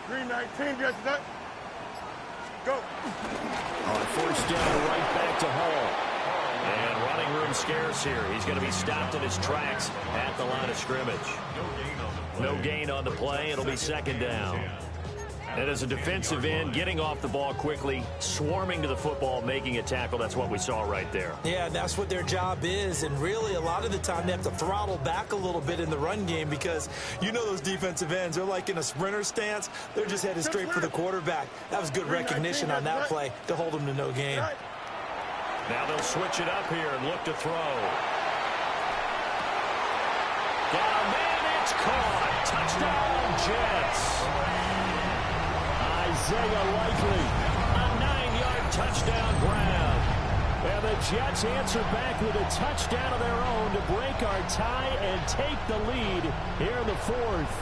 Green 19, get that. Go. On 1st down, right back to Hall. And running room scarce here. He's going to be stopped in his tracks at the line of scrimmage. No gain on the play. It'll be 2nd down. And as a defensive end, getting off the ball quickly, swarming to the football, making a tackle, that's what we saw right there. Yeah, that's what their job is. And really, a lot of the time, they have to throttle back a little bit in the run game because you know those defensive ends, they're like in a sprinter stance. They're just headed straight for the quarterback. That was good recognition on that play to hold them to no gain. Now they'll switch it up here and look to throw. Got a man, it's caught. Touchdown, Jets. Isaiah Likely, a 9-yard touchdown grab. And the Jets answer back with a touchdown of their own to break our tie and take the lead here in the 4th.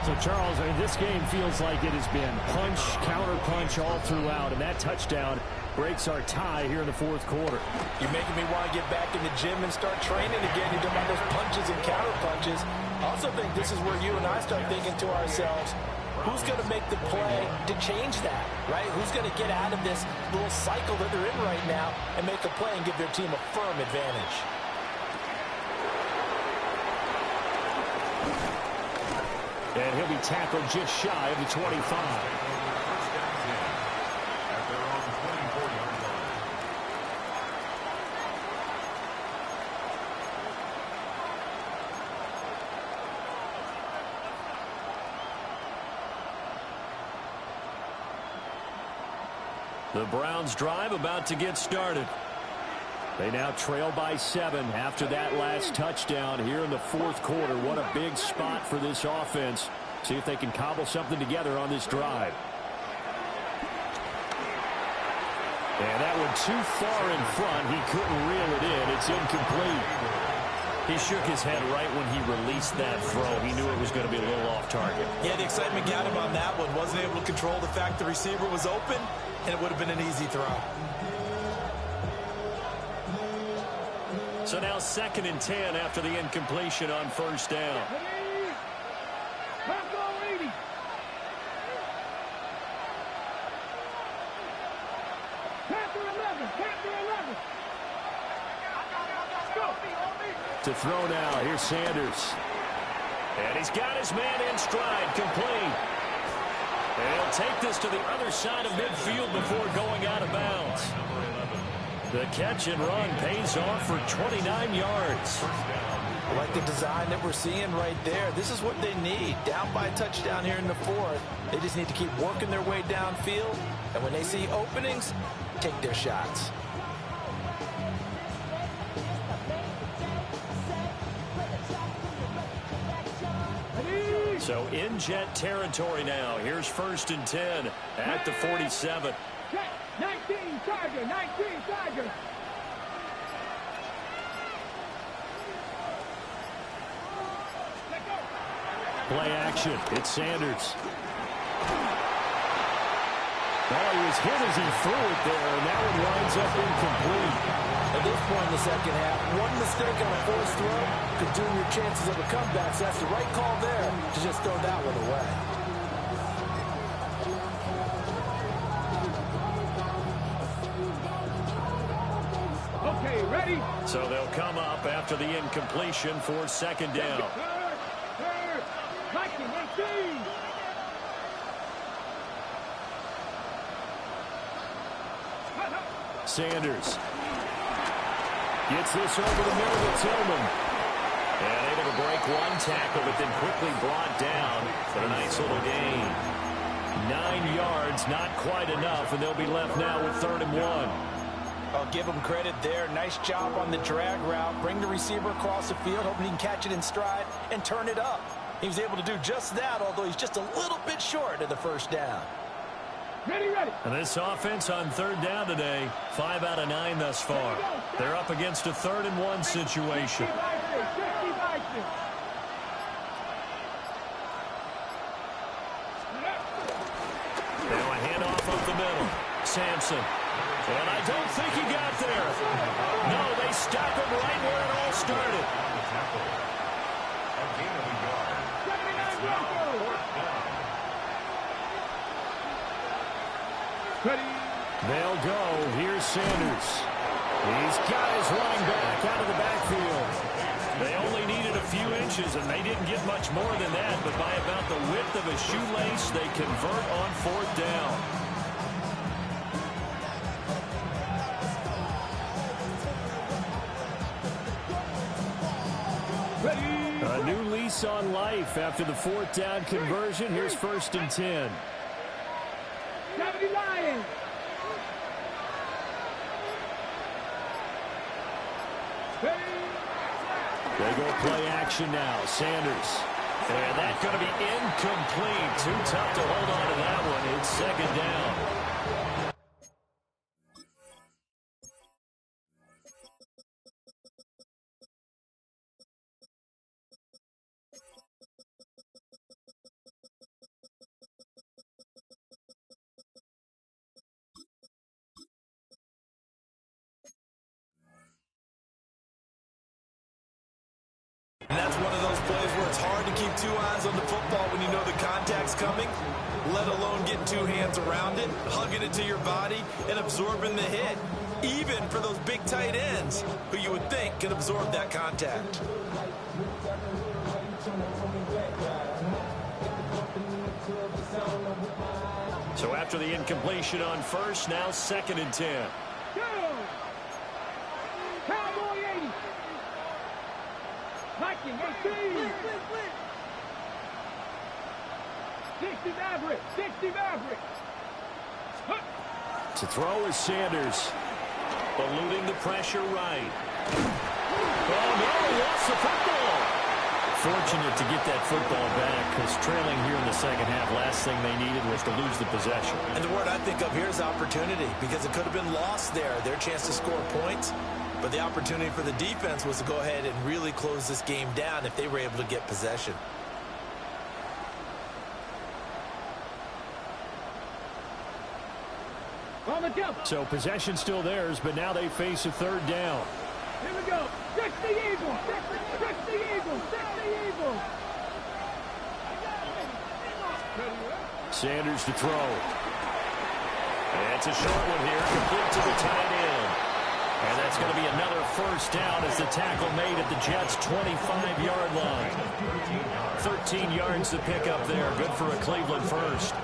So, Charles, I mean, this game feels like it has been punch, counter-punch all throughout, and that touchdown breaks our tie here in the fourth quarter. You're making me want to get back in the gym and start training again. You're doing those punches and counter-punches. I also think this is where you and I start thinking to ourselves, who's going to make the play to change that, right? Who's going to get out of this little cycle that they're in right now and make a play and give their team a firm advantage? And he'll be tackled just shy of the 25. First down 10 at their own 24-yard line. The Browns drive about to get started. They now trail by 7 after that last touchdown here in the fourth quarter. What a big spot for this offense. See if they can cobble something together on this drive. And that one too far in front. He couldn't reel it in. It's incomplete. He shook his head right when he released that throw. He knew it was going to be a little off target. Yeah, the excitement got him on that one. Wasn't able to control the fact the receiver was open, and it would have been an easy throw. So now 2nd and 10 after the incompletion on first down. To throw now, here's Sanders. And he's got his man in stride, complete. And he'll take this to the other side of midfield before going out of bounds. The catch and run pays off for 29 yards. I like the design that we're seeing right there. This is what they need. Down by a touchdown here in the fourth. They just need to keep working their way downfield. And when they see openings, take their shots. So in Jet territory now. Here's 1st and 10 at the 47. 19 Tiger, 19 Tiger. Play action. It's Sanders. Oh, he was hit as he threw it there, and that one winds up incomplete. At this point in the second half, one mistake on a forced throw could doom your chances of a comeback. So that's the right call there to just throw that one away. Okay, ready? So they'll come up after the incompletion for 2nd down. Third, 19. Sanders gets this over the middle to Tillman. And able to break one tackle, but then quickly brought down for a nice little gain. 9 yards, not quite enough, and they'll be left now with 3rd and 1. I'll give him credit there. Nice job on the drag route. Bring the receiver across the field, hoping he can catch it in stride and turn it up. He was able to do just that, although he's just a little bit short of the first down. Ready. And this offense on 3rd down today, 5 out of 9 thus far. They're up against a 3rd and 1 situation. Now a handoff up the middle. Sampson. And I don't think he got there. No, they stop him right where it all started. A gain of a yard. It's now 4th down. Ready. They'll go. Here's Sanders. He's got his running back out of the backfield. They only needed a few inches, and they didn't get much more than that, but by about the width of a shoelace, they convert on 4th down. A new lease on life after the 4th down conversion. Here's 1st and 10. 70 Lions. They go play action now. Sanders. And that's going to be incomplete. Too tough to hold on to that one. It's 2nd down. hard to keep two eyes on the football when you know the contact's coming, let alone getting two hands around it, hugging it to your body, and absorbing the hit, even for those big tight ends who you would think can absorb that contact. So after the incompletion on first, now 2nd and 10. Go! Cowboy 80. Viking 18. 60 Maverick. 60 Maverick. To throw is Sanders. Eluding the pressure right. Oh, no, he lost the football. Fortunate to get that football back, because trailing here in the second half, last thing they needed was to lose the possession. And the word I think of here is opportunity, because it could have been lost there, their chance to score points. But the opportunity for the defense was to go ahead and really close this game down if they were able to get possession. On the jump. So possession still theirs, but now they face a 3rd down. Here we go. 60 Eagles. 60 Eagles. 60 Eagles. Sanders to throw. And it's a short one here, complete to the tight end. And that's going to be another 1st down as the tackle made at the Jets' 25-yard line. 13 yards to pick up there. Good for a Cleveland first.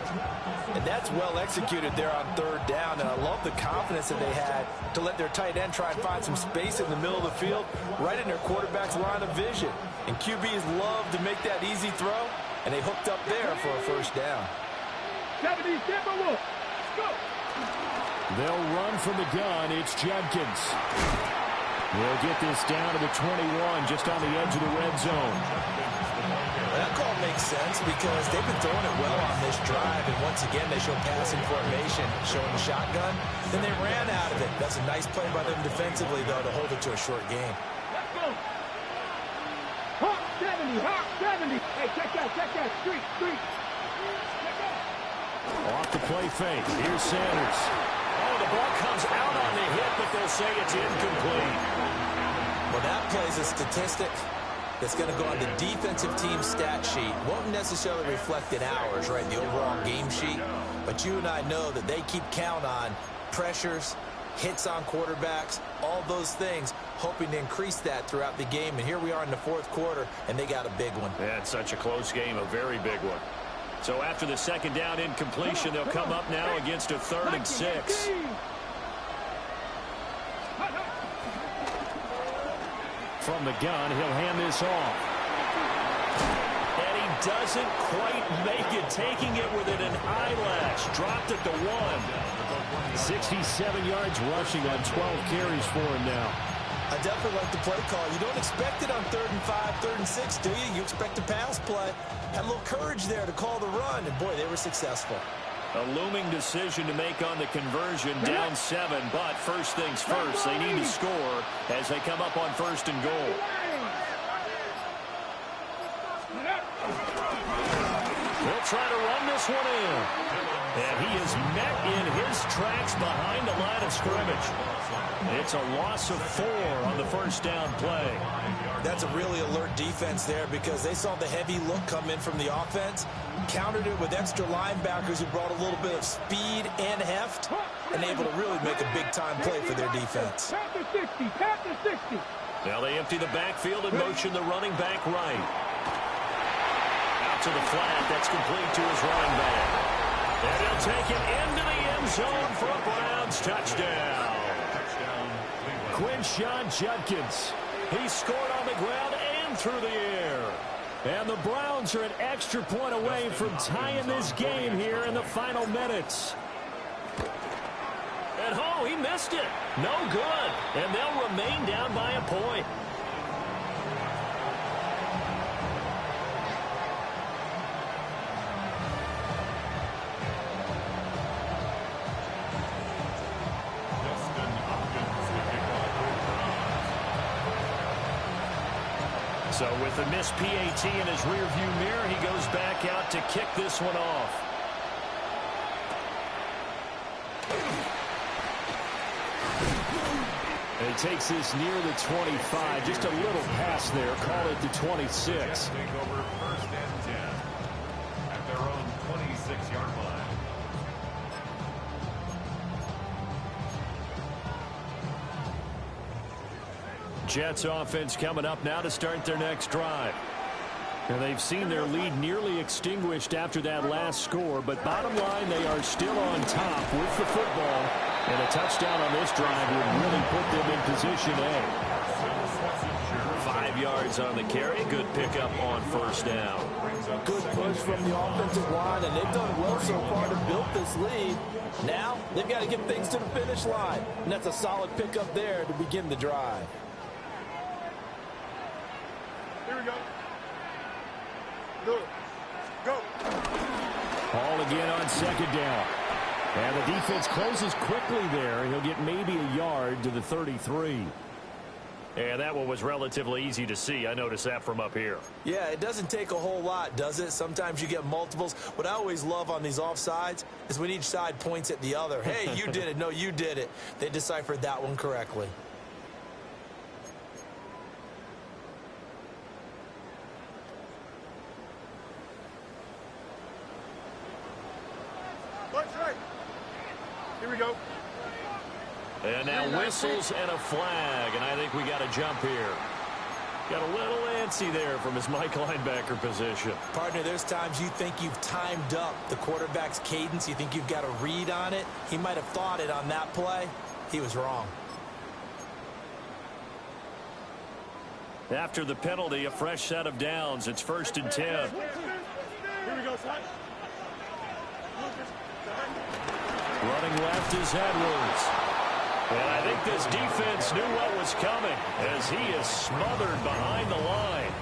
And that's well executed there on 3rd down. And I love the confidence that they had to let their tight end try and find some space in the middle of the field, right in their quarterback's line of vision. And QBs love to make that easy throw, and they hooked up there for a 1st down. 70 Timberwolves. Go. They'll run from the gun. It's Judkins. They'll get this down to the 21, just on the edge of the red zone. That call makes sense because they've been throwing it well on this drive, and once again they show passing formation, showing the shotgun. Then they ran out of it. That's a nice play by them defensively, though, to hold it to a short game. Let's go. Hawk 70. Hawk 70. Hey, check that. Street. Check out. Off the play fake. Here's Sanders. Oh, the ball comes out on the hit, but they'll say it's incomplete. Well, that play's a statistic that's going to go on the defensive team stat sheet. Won't necessarily reflect in ours, right, the overall game sheet. But you and I know that they keep count on pressures, hits on quarterbacks, all those things, hoping to increase that throughout the game. And here we are in the 4th quarter, and they got a big one. Yeah, it's such a close game, a very big one. So after the 2nd down incompletion, they'll come up now against a 3rd and 6. From the gun, he'll hand this off. And he doesn't quite make it, taking it within an eyelash. Dropped at the 1. 67 yards rushing on 12 carries for him now. I definitely like the play call. You don't expect it on 3rd and 5, 3rd and 6, do you? You expect a pass play. Had a little courage there to call the run, and boy, they were successful. A looming decision to make on the conversion, down 7, but first things first, they need to score as they come up on 1st and goal. They'll try to run this one in. And he is met in his tracks behind the line of scrimmage. It's a loss of 4 on the 1st down play. That's a really alert defense there because they saw the heavy look come in from the offense, countered it with extra linebackers who brought a little bit of speed and heft, and able to really make a big-time play for their defense. Tap the 60. Now they empty the backfield and motion the running back right. Out to the flat. That's complete to his running back. And he'll take it into the end zone for a Browns touchdown. Quinshon Judkins. He scored on the ground and through the air. And the Browns are an extra point away from tying this game here in the final minutes. And oh, he missed it. No good. And they'll remain down by a point. So with the missed PAT in his rearview mirror, he goes back out to kick this one off. And he takes this near the 25. Just a little pass there. Call it the 26. Jets take over first and 10 at their own 26-yard line. Jets offense coming up now to start their next drive. And they've seen their lead nearly extinguished after that last score, but bottom line, they are still on top with the football, and a touchdown on this drive would really put them in position A. 5 yards on the carry. Good pickup on first down. Good push from the offensive line, and they've done well so far to build this lead. Now, they've got to get things to the finish line, and that's a solid pickup there to begin the drive. Here we go. Do it. Go. Ball again on second down. And the defense closes quickly there. He'll get maybe a yard to the 33. And that one was relatively easy to see. I noticed that from up here. Yeah, it doesn't take a whole lot, does it? Sometimes you get multiples. What I always love on these offsides is when each side points at the other. Hey, you did it. No, you did it. They deciphered that one correctly. Punch right. Here we go. And now whistles and a flag, and I think we got a jump here. Got a little antsy there from his Mike linebacker position. Partner, there's times you think you've timed up the quarterback's cadence. You think you've got a read on it. He might have thought it on that play. He was wrong. After the penalty, a fresh set of downs. It's 1st and 10. Here we go, son. Running left is Edwards. And I think this defense knew what was coming as he is smothered behind the line.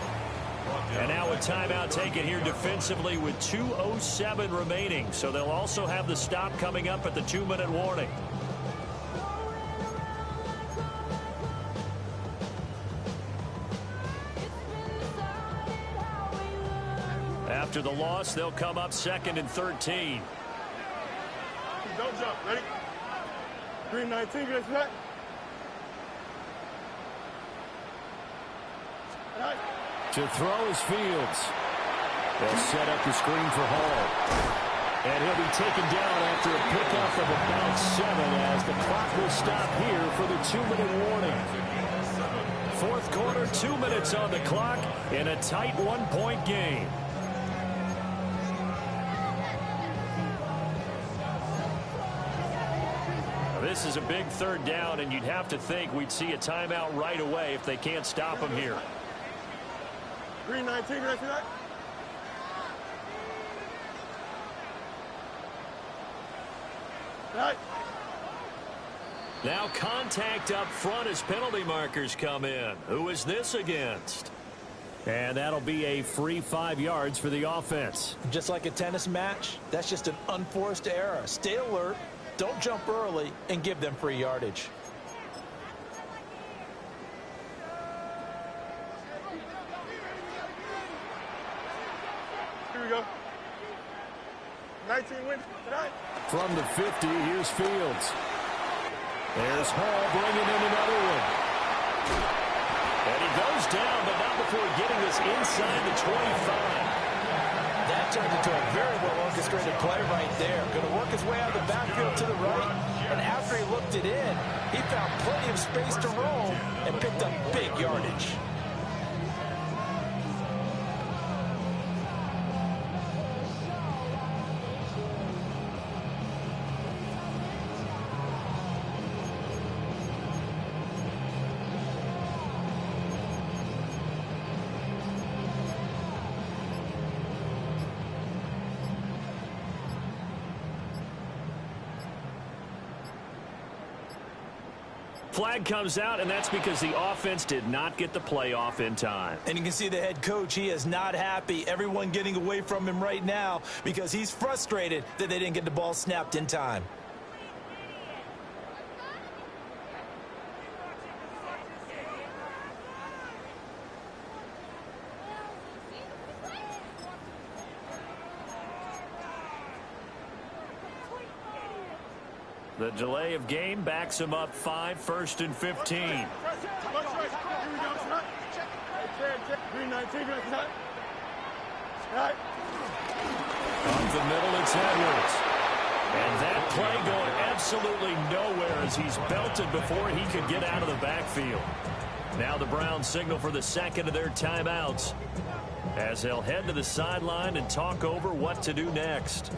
And now a timeout taken here defensively with 2:07 remaining. So they'll also have the stop coming up at the 2-minute warning. After the loss, they'll come up 2nd and 13. Don't jump. Ready? Green 19, get that. Right. To throw is Fields. They'll set up the screen for Hall. And he'll be taken down after a pickup of about 7 as the clock will stop here for the 2-minute warning. 4th quarter, 2 minutes on the clock in a tight 1-point game. This is a big 3rd down, and you'd have to think we'd see a timeout right away if they can't stop him here. Green 19, get that. Right. Now contact up front as penalty markers come in. Who is this against? And that'll be a free 5 yards for the offense. Just like a tennis match, that's just an unforced error. Stay alert. Don't jump early and give them free yardage. Here we go. 19 wins tonight. From the 50, here's Fields. There's Hall bringing in another one. And he goes down, but not before getting this inside the 25. That turned into a very well-orchestrated play right there. Going to work his way out of the backfield to the right. And after he looked it in, he found plenty of space to roam and picked up big yardage. Flag comes out, and that's because the offense did not get the play off in time. And you can see the head coach, he is not happy. Everyone getting away from him right now because he's frustrated that they didn't get the ball snapped in time. The delay of game backs him up 5, 1st and 15. Here we go, shot. Green 19, shot. Shot. Up the middle, it's Edwards. And that play going absolutely nowhere as he's belted before he could get out of the backfield. Now the Browns signal for the second of their timeouts as they'll head to the sideline and talk over what to do next.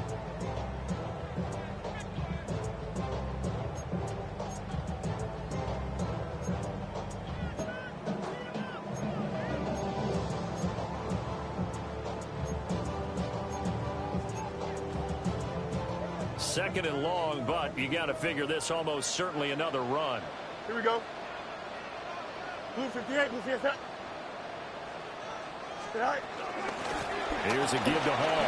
Second and long, but you got to figure this almost certainly another run. Here we go. Blue 58, blue 58. Here's a give to Hall.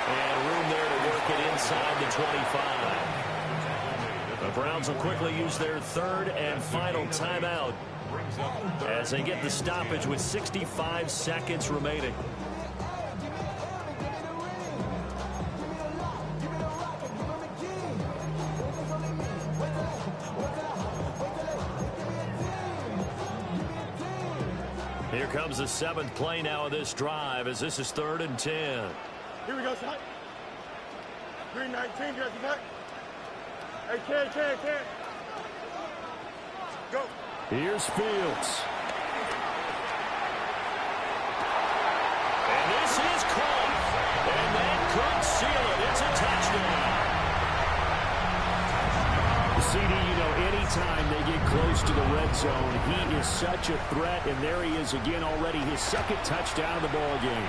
And room there to work it inside the 25. The Browns will quickly use their third and final timeout as they get the stoppage with 65 seconds remaining. Here comes the 7th play now of this drive as this is 3rd and 10. Here we go, shot. Green 19, dress it back. Hey, can. Go. Here's Fields. And this is caught. And that could seal it. It's a touchdown. CD, you know, anytime they get close to the red zone, he is such a threat, and there he is again already, his second touchdown of the ball game.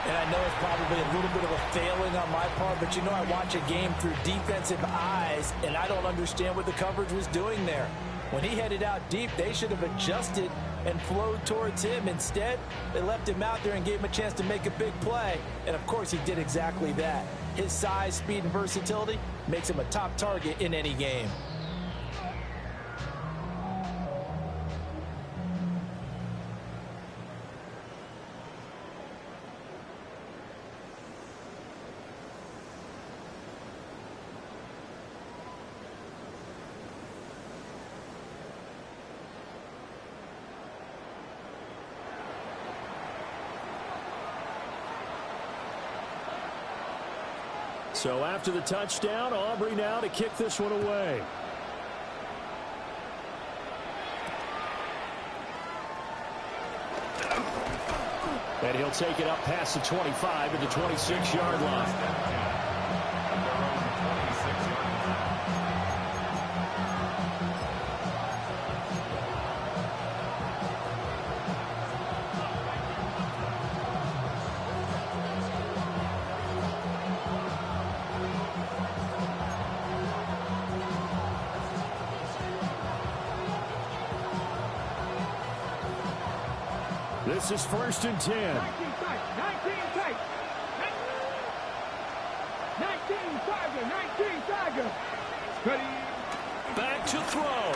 And I know it's probably a little bit of a failing on my part, but you know I watch a game through defensive eyes, and I don't understand what the coverage was doing there. When he headed out deep, they should have adjusted and flowed towards him. Instead, they left him out there and gave him a chance to make a big play. And, of course, he did exactly that. His size, speed, and versatility makes him a top target in any game. So after the touchdown, Aubrey now to kick this one away. And he'll take it up past the 25 to the 26-yard line. This is 1st and 10. 19 Tiger. Ready. Back to throw.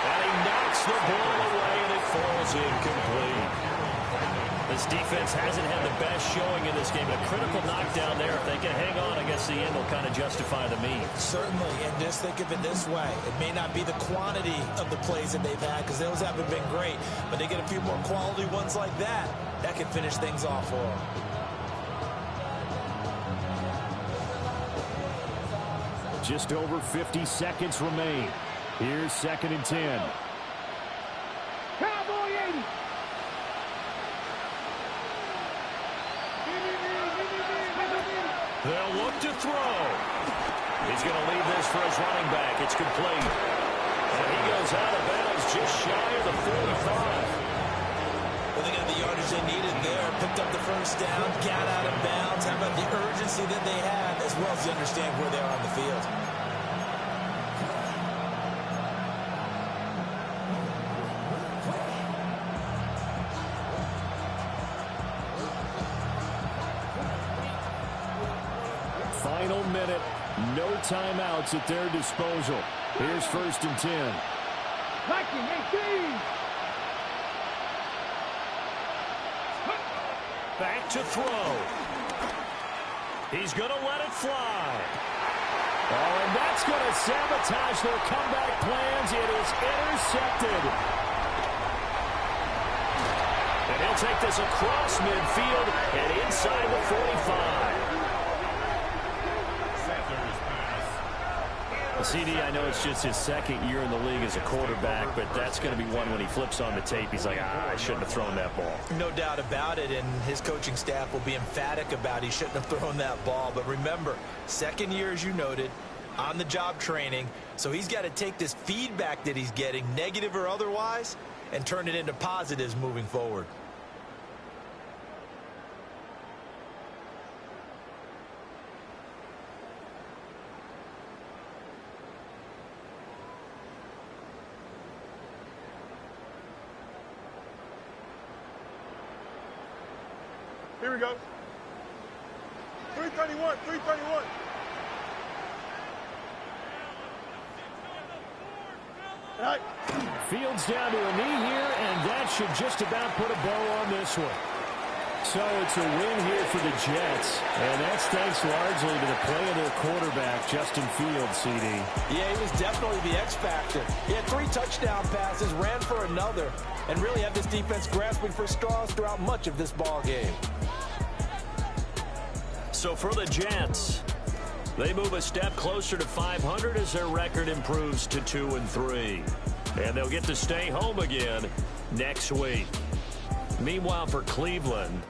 And he knocks the ball away, and it falls incomplete. This defense hasn't had the best showing in this game. A critical knockdown there. If they can hang on, I guess the end will kind of justify the means. Certainly, and just think of it this way. It may not be the quantity of the plays that they've had because those haven't been great, but they get a few more quality ones like that. That can finish things off for them. Just over 50 seconds remain. Here's 2nd and 10. Cowboy 80. They'll look to throw. He's going to leave this for his running back. It's complete. And he goes out of bounds just shy of the 45. Well, they got the yardage they needed there. Picked up the first down, got out of bounds. How about the urgency that they have, as well as you understand where they are on the field. Final minute, no timeouts at their disposal. Here's 1st and 10. Viking 18. Back to throw. He's going to let it fly. Oh, and that's going to sabotage their comeback plans. It is intercepted. And he'll take this across midfield and inside the 45. CD, I know it's just his second year in the league as a quarterback, but that's going to be one when he flips on the tape. He's like, I shouldn't have thrown that ball. No doubt about it, and his coaching staff will be emphatic about he shouldn't have thrown that ball. But remember, second year, as you noted, on-the-job training, so he's got to take this feedback that he's getting, negative or otherwise, and turn it into positives moving forward. Here we go. 331, 331. Right. Fields down to a knee here, and that should just about put a bow on this one. So it's a win here for the Jets, and that's thanks largely to the play of their quarterback, Justin Fields, CD. Yeah, he was definitely the X factor. He had 3 touchdown passes, ran for another, and really had this defense grasping for straws throughout much of this ball game. So for the Jets, they move a step closer to 500 as their record improves to 2-3. And they'll get to stay home again next week. Meanwhile, for Cleveland,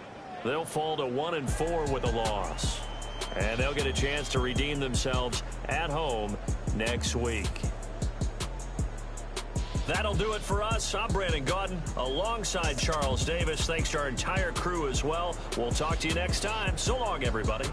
they'll fall to 1-4 with a loss. And they'll get a chance to redeem themselves at home next week. That'll do it for us. I'm Brandon Gaudin alongside Charles Davis. Thanks to our entire crew as well. We'll talk to you next time. So long, everybody.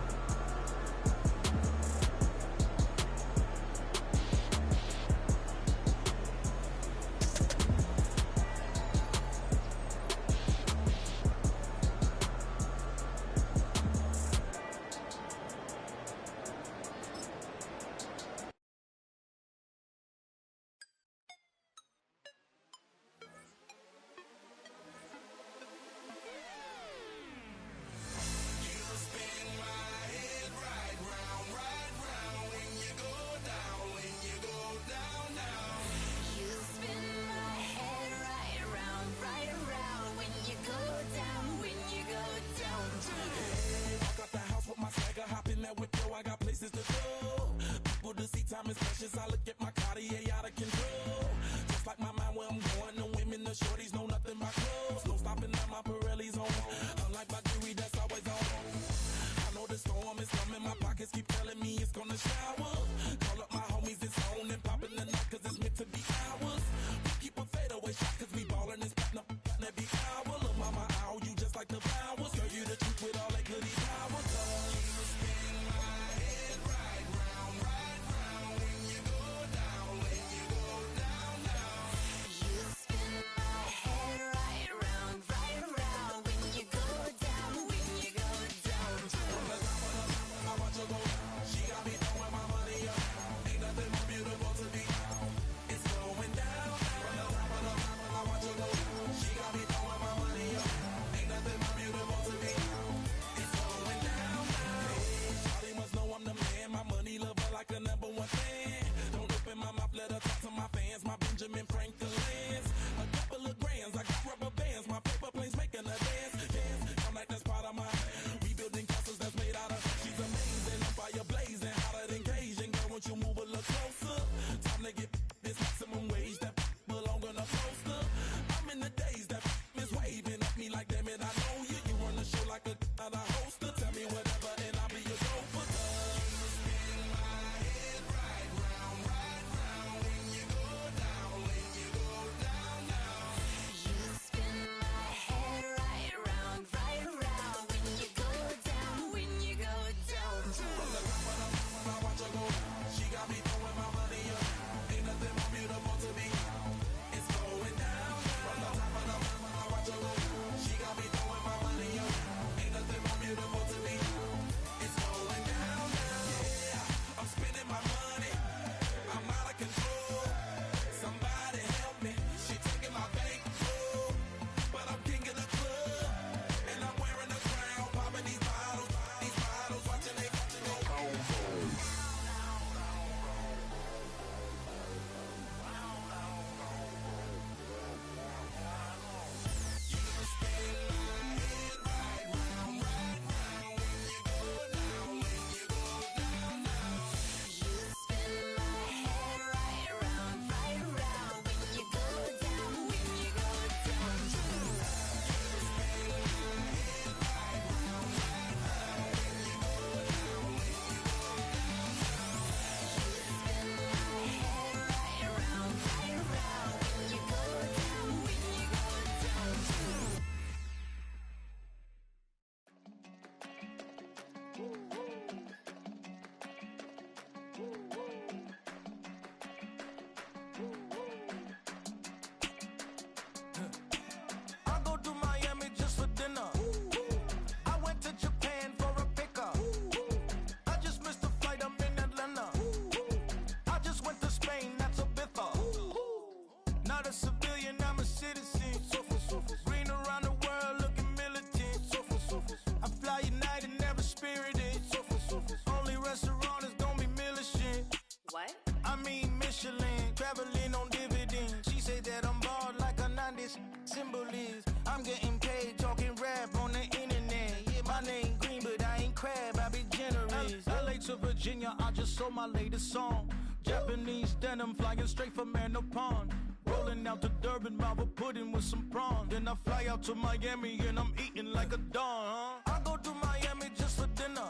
I mean Michelin, traveling on dividends. She say that I'm bald like a 90s symbol is. I'm getting paid talking rap on the internet. Yeah, my name green, but I ain't crab, I be generous. LA to Virginia, I just sold my latest song. Japanese denim flying straight from Manapon. Rolling out to Durban, Marble pudding with some prawns. Then I fly out to Miami and I'm eating like a don. I go to Miami just for dinner.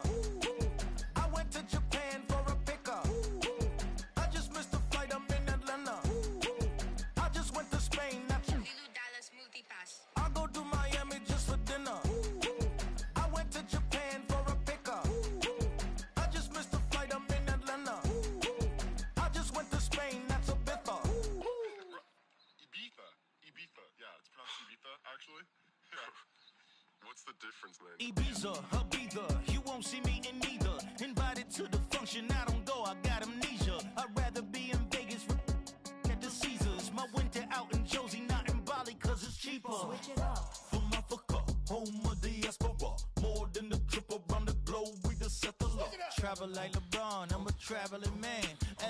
I went to Japan for a pickup. I just missed a flight, I'm in Atlanta. I just went to Spain, not you. I go to Miami just for dinner. I went to Japan for a pickup. I just missed a flight, I'm in Atlanta. I just went to Spain, that's a Ibiza. Ibiza. Yeah, it's pronounced Ibiza, actually. What's the difference, man? Ibiza, Ibiza, you won't see me in neither. Invited to the function, I don't go, I got amnesia. I'd rather be in Vegas at the Caesars. My winter out in Josie, not in Bali, cause it's cheaper. Switch it up. From Africa, home of the diaspora. More than the trip around the globe, we the settler. Travel like LeBron, I'm a traveling man.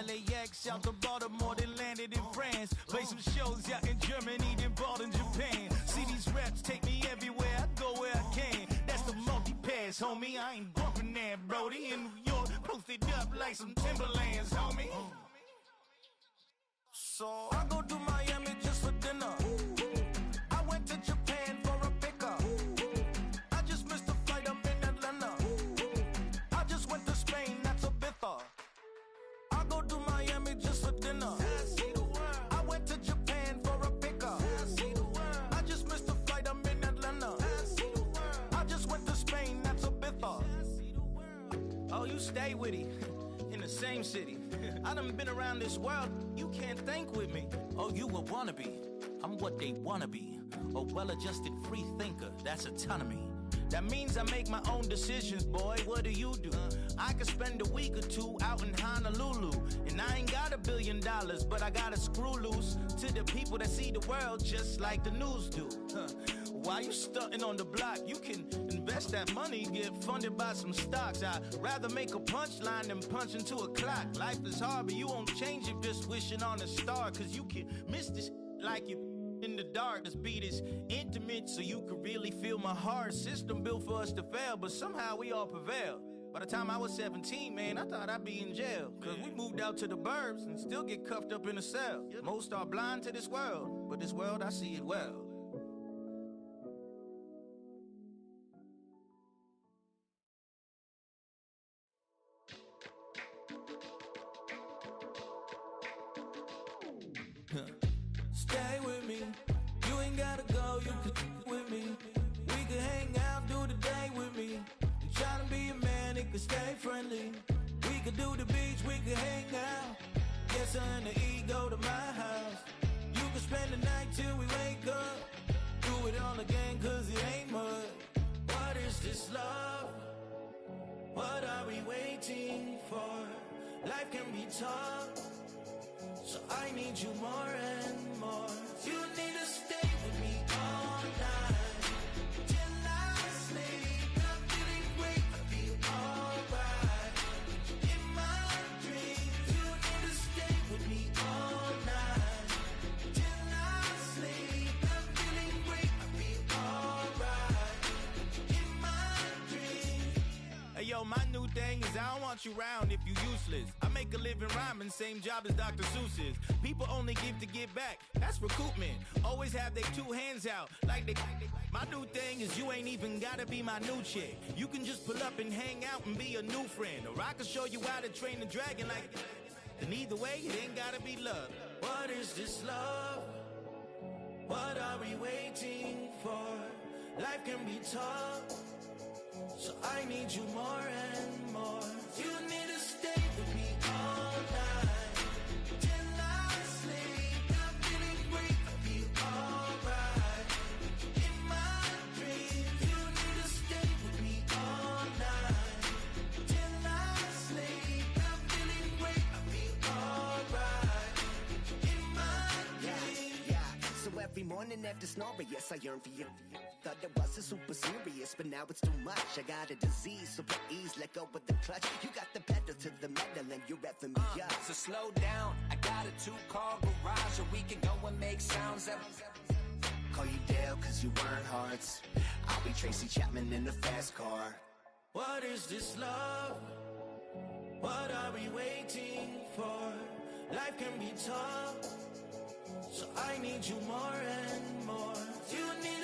LAX out to Baltimore, then landed in France. Play some shows out in Germany, then bought in Japan. See these reps take me everywhere, I go where I can. That's the multi-pass, homie, I ain't bumping that, Brody. In New York, posted up like some Timberlands, homie. So I go to Miami just for dinner. I went to Japan for a pickup. I just missed a flight, I'm in Atlanta. I just went to Spain, that's Ibiza. I go to Miami just for dinner. I see the world. I went to Japan for a pickup. I see the world. I just missed a flight, I'm in Atlanta. I see the world. I just went to Spain, that's Ibiza. I see the world. Oh, you stay with it. In the same city. I done been around this world, you can't think with me. Oh, you a wannabe, I'm what they wanna be. A well-adjusted free thinker, that's autonomy. That means I make my own decisions, boy, what do you do? I could spend a week or two out in Honolulu. And I ain't got $1 billion, but I got a screw loose to the people that see the world just like the news do. Why you stunting on the block? You can invest that money, get funded by some stocks. I'd rather make a punchline than punch into a clock. Life is hard, but you won't change it just wishing on a star. Cause you can miss this like you in the dark. This beat is intimate, so you can really feel my heart. System built for us to fail, but somehow we all prevail. By the time I was 17, man, I thought I'd be in jail. Cause we moved out to the burbs and still get cuffed up in a cell. Most are blind to this world, but this world, I see it well. Stay with me, you ain't gotta go, you can with me. We can hang out, do the day with me. I'm trying to be a man, it can stay friendly. We could do the beach, we could hang out. Yes, her and the E go to my house. You can spend the night till we wake up. Do it all again, cause it ain't mud. What is this love? What are we waiting for? Life can be tough, so I need you more and more. You need to stay with me all night till I sleep. I'm feeling great, I feel alright. In my dreams, you need to stay with me all night till I sleep. I'm feeling great, I feel alright. In my dreams. Hey yo, my new thing is I don't want you round if you useless. I make a living rhyming, same job as Dr. Seuss's. People only give to get back, that's recoupment. Always have their two hands out, like they. My new thing is you ain't even gotta be my new chick. You can just pull up and hang out and be a new friend. Or I can show you how to train the dragon like. And either way, it ain't gotta be love. What is this love? What are we waiting for? Life can be tough, so I need you more and more. You need to stay with me all night till I sleep. I'm feeling great, I feel alright. In my dreams, you need to stay with me all night till I sleep. I'm feeling great, I feel alright. In my dreams. Yeah. So every morning after snoring, yes, I yearn for you. thought it wasn't super serious, but now it's too much. I got a disease, so please let go of the clutch. You got the pedal to the metal and you're revving me up. So slow down, I got a 2-car garage, or we can go and make sounds that... Call you Dale cause you weren't hearts. I'll be Tracy Chapman in a fast car. What is this love? What are we waiting for? Life can be tough, so I need you more and more. You need